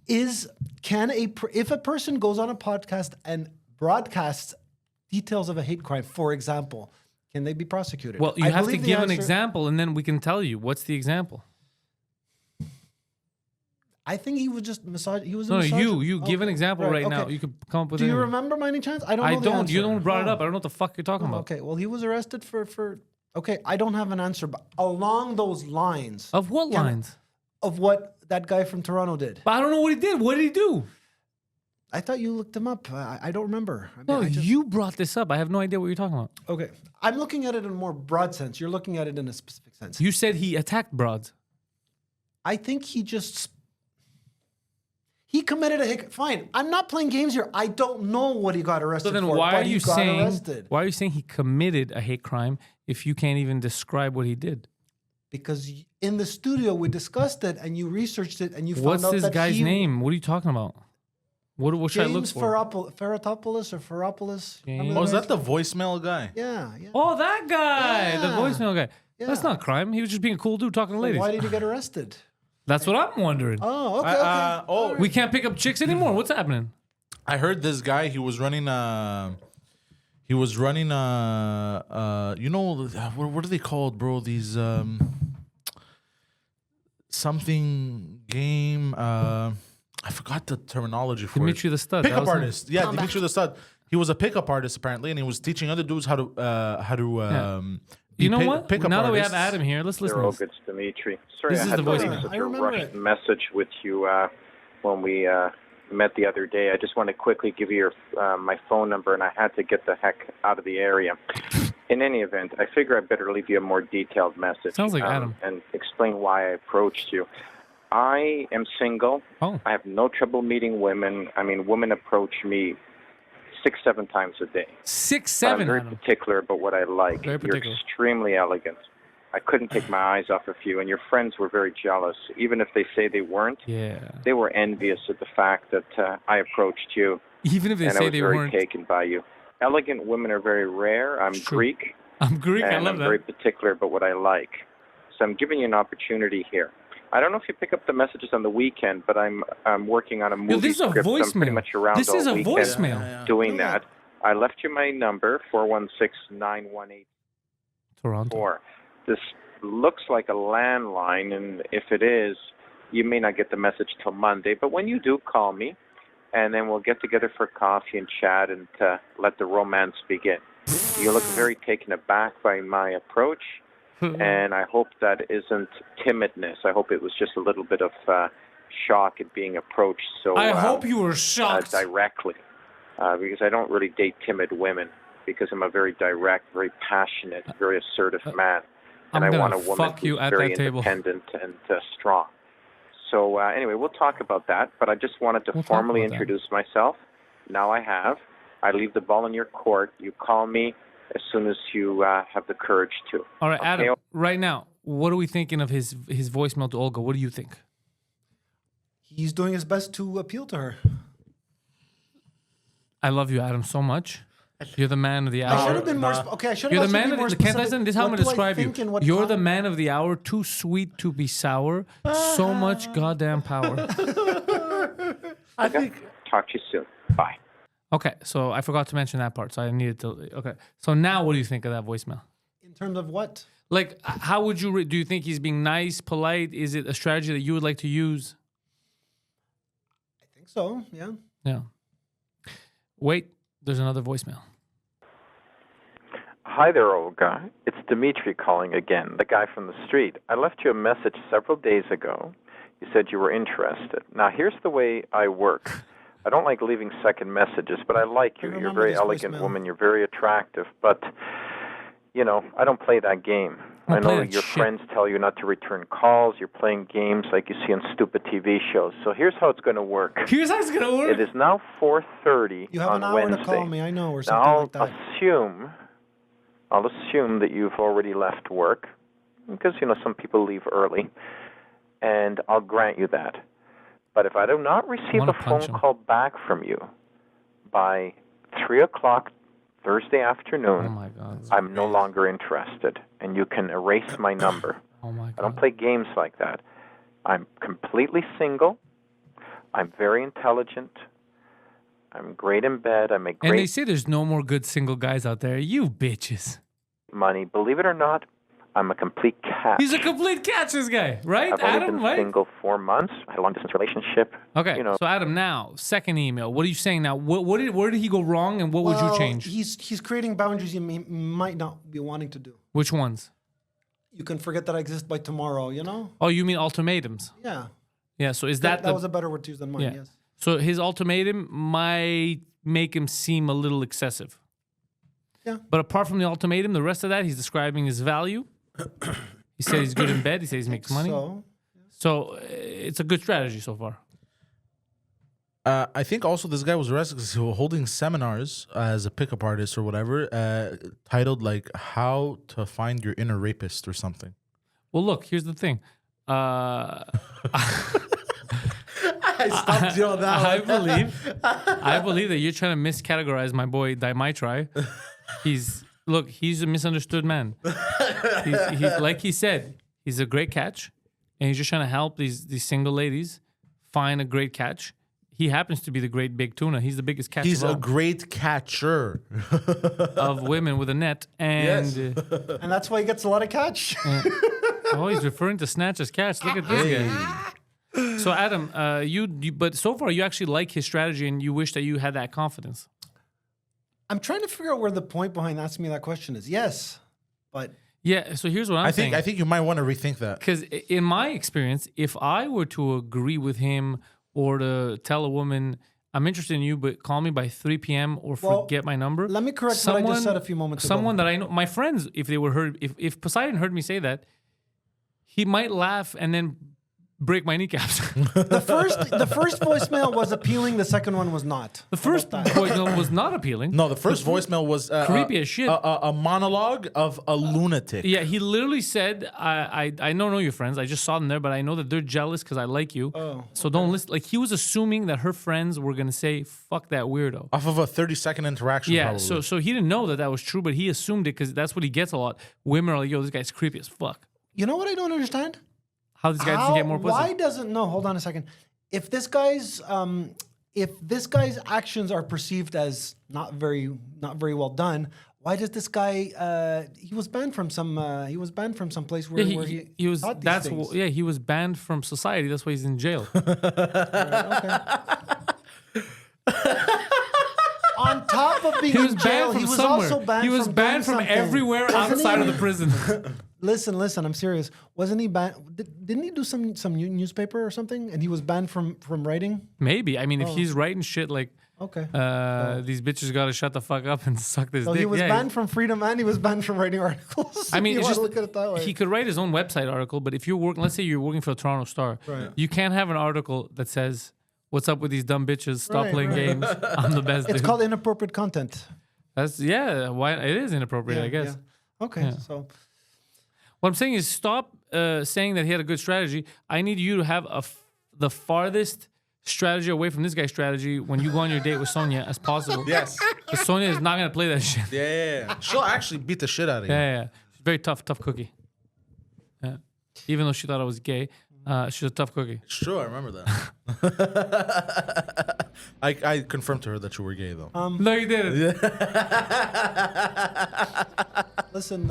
if a person goes on a podcast and broadcasts details of a hate crime, for example, can they be prosecuted? Well, you I have to believe the give an answer- example, and then we can tell you what's the example. I think he was just He was a No, misogynist. you give an Okay, example right now. okay. You could come up with. Do you anything. remember by any chance? I don't know. I the don't. You answer. don't brought it Oh. up. I don't know what the fuck you're talking Oh, about. okay, well, he was arrested for. Okay, I don't have an answer, but along those lines Of what lines? of what that guy from Toronto did. But I don't know what he did. What did he do? I thought you looked him up. I don't remember. I mean, No, I just- you brought this up. I have no idea what you're talking about. Okay, I'm looking at it in a more broad sense. You're looking at it in a specific sense. You said he attacked broads. I think he just. He committed a hate. Fine, I'm not playing games here. I don't know what he got arrested So then for. why but are you he got saying arrested. why are you saying he committed a hate crime if you can't even describe what he did? Because in the studio we discussed it and you researched it and you What's found out this that guy's he, name? What are you talking about? What should I look James for? Ferratopoulos or Ferropoulos. James- Oh, is that the voicemail guy? Yeah. Oh, that guy, the Yeah. voicemail guy. That's Yeah. not crime. He was just being a cool dude talking to ladies. Why did he get arrested? That's what I'm wondering. Oh, okay. We can't pick up chicks anymore. What's happening? I heard this guy. He was running. You know, what are they called, bro? These something game. I forgot the terminology for Dimitri it. the Stud. That Pickup was him. artist. Yeah, Dimitri the Stud. He was a pickup artist apparently, and he was teaching other dudes how to be You know what? pickup Now that we artists. have Adam here, let's listen. They're all to this. good, Dimitri. Sorry, This I is had the to leave voicemail. such I a remember rushed it. message with you when we met the other day. I just want to quickly give you my phone number, and I had to get the heck out of the area. In any event, I figure I better leave you a more detailed message. Sounds like Adam. And explain why I approached you. I am single. Oh. I have no trouble meeting women. I mean, women approach me 6-7 times a day. 6, But I'm 7. very Adam. particular about what I like. Very You're particular. extremely elegant. I couldn't take my eyes off of you, and your friends were very jealous. Even if they say they weren't, Yeah. they were envious of the fact that I approached you, Even if they and I say was they very weren't. taken by you. Elegant women are very rare. I'm True. Greek, I'm Greek. and I love I'm that. very particular about what I like. So I'm giving you an opportunity here. I don't know if you pick up the messages on the weekend, but I'm working on a movie this is a script. So I'm pretty voicemail. much around This all is a weekend voicemail. doing that. I left you my number, 416-918. Toronto. This looks like a landline, and if it is, you may not get the message till Monday. But when you do, call me, and then we'll get together for coffee and chat and let the romance begin. You look very taken aback by my approach, and I hope that isn't timidness. I hope it was just a little bit of shock at being approached so I hope you were shocked. directly, because I don't really date timid women, because I'm a very direct, very passionate, very assertive man. And I'm I want a gonna woman fuck you who's at very that table. independent and strong. So anyway, we'll talk about that. But I just wanted to We'll talk formally about that. introduce myself. Now I have. I leave the ball in your court. You call me as soon as you have the courage to. All right, Okay? Adam. Right now, what are we thinking of his voicemail to Olga? What do you think? He's doing his best to appeal to her. I love you, Adam, so much. You're the man of the hour. I should have been more. Okay, I should have. You're the also man been of more the. Can't I specific. say this? Is how I'm What gonna do I describe you. think and what You're the con- man of the hour. Too sweet to be sour. So much goddamn power. I think. Talk to you soon. Bye. Okay, so I forgot to mention that part, so I needed to. Okay, so now what do you think of that voicemail? In terms of what? Like, how would you? Do you think he's being nice, polite? Is it a strategy that you would like to use? I think so. Yeah. Yeah. Wait, there's another voicemail. Hi there, Olga. It's Dimitri calling again, the guy from the street. I left you a message several days ago. You said you were interested. Now, here's the way I work. I don't like leaving second messages, but I like you. I You're a remember very this elegant voicemail. woman. You're very attractive, but, you know, I don't play that game. Don't I play know that that your shit. friends tell you not to return calls. You're playing games like you see on stupid TV shows. So here's how it's going to work. Here's how it's gonna work. It is now 4:30 You have on an hour Wednesday. to call me. I know, or Now, something like that. I'll assume that you've already left work, because, you know, some people leave early, and I'll grant you that. But if I do not receive wanna a phone punch him. call back from you by 3 o'clock Thursday afternoon, Oh my god. I'm no longer interested, and you can erase my number. Oh my I don't god. play games like that. I'm completely single. I'm very intelligent. I'm great in bed. I make And they great say there's no more good single guys out there. You bitches. money. Believe it or not, I'm a complete catch. He's a complete catch, this guy, right? I've only Adam, been right? single 4 months. I had a long-distance relationship. Okay, You know, so Adam, now, second email. What are you saying now? Where did he go wrong and what would you change? He's creating boundaries he might not be wanting to do. Which ones? You can forget that I exist by tomorrow. You know? Oh, you mean ultimatums? Yeah. Yeah, so is that That the... was a better word to use than mine. yeah. Yes. So his ultimatum might make him seem a little excessive. Yeah. But apart from the ultimatum, the rest of that, he's describing his value. He said he's good in bed. He says he makes money. So So it's a good strategy so far. I think also this guy was arrested because he was holding seminars as a pickup artist or whatever, titled like "How to Find Your Inner Rapist" or something. Well, look, here's the thing. I stopped you on that. I believe that you're trying to miscategorize my boy Dimitri. He's a misunderstood man. He's like he said, he's a great catch, and he's just trying to help these single ladies find a great catch. He happens to be the great big tuna. He's the biggest catch. He's of a all. great catcher Of women with a net, and And that's why he gets a lot of catch. oh, he's referring to snatch as catch. Look at this guy. So Adam, you but so far you actually like his strategy, and you wish that you had that confidence. I'm trying to figure out where the point behind asking me that question is. Yes, but Yeah. So here's what I'm saying. I think you might want to rethink that. Because in my experience, if I were to agree with him or to tell a woman, I'm interested in you, but call me by 3 p.m. or forget my number. let me correct what I just said a few moments ago. Someone that I know, my friends, if they were heard, if Poseidon heard me say that, he might laugh and then break my kneecaps. the first voicemail was appealing. The second one was not. The first voicemail was not appealing. No, the first voicemail was creepy as shit. A monologue of a lunatic. Yeah, he literally said, I don't know your friends. I just saw them there, but I know that they're jealous because I like you. So don't listen. Like, he was assuming that her friends were going to say, fuck that weirdo. Off of a 30-second interaction, Yeah, probably. so he didn't know that was true, but he assumed it because that's what he gets a lot. Women are like, yo, this guy's creepy as fuck. You know what I don't understand? How this guy doesn't get more pussy. Why doesn't no? Hold on a second. If this guy's actions are perceived as not very well done, why does this guy? He was banned from some. He was banned from some place where he was. taught these That's things. he was banned from society. That's why he's in jail. On top of being He was in jail, banned from he was somewhere. also banned. He was from banned doing from something. everywhere Wasn't outside he? of the prison. Listen, I'm serious. Wasn't he banned? Didn't he do some newspaper or something? And he was banned from writing. Maybe. I mean, if he's writing shit like, these bitches got to shut the fuck up and suck this So dick. he was banned from freedom and he was banned from writing articles. I mean, You it's wanna just look at it that way. he could write his own website article, but if you're working, let's say you're working for the Toronto Star, Right. you can't have an article that says, "What's up with these dumb bitches? Stop Right, playing right. games. I'm the best." It's dude." called inappropriate content. That's why it is inappropriate, I guess. Yeah. Okay, Yeah. so What I'm saying is, stop saying that he had a good strategy. I need you to have the farthest strategy away from this guy's strategy when you go on your date with Sonia as possible. Yes. Because Sonia is not gonna play that shit. Yeah. She'll actually beat the shit out of you. Yeah. She's very tough cookie. Yeah. Even though she thought I was gay, she's a tough cookie. It's true, I remember that. I confirmed to her that you were gay, though. No, you didn't. listen.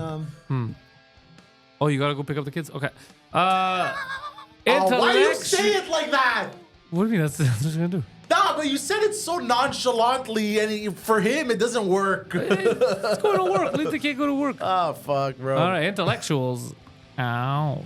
Oh, you gotta go pick up the kids? Okay. Why do you Intellect- say it like that? What do you mean? That's what you're gonna do. Nah, but you said it so nonchalantly, and for him, it doesn't work. Let's go to work. Leave the kid go to work. Oh, fuck, bro. All right, intellectuals. Ow.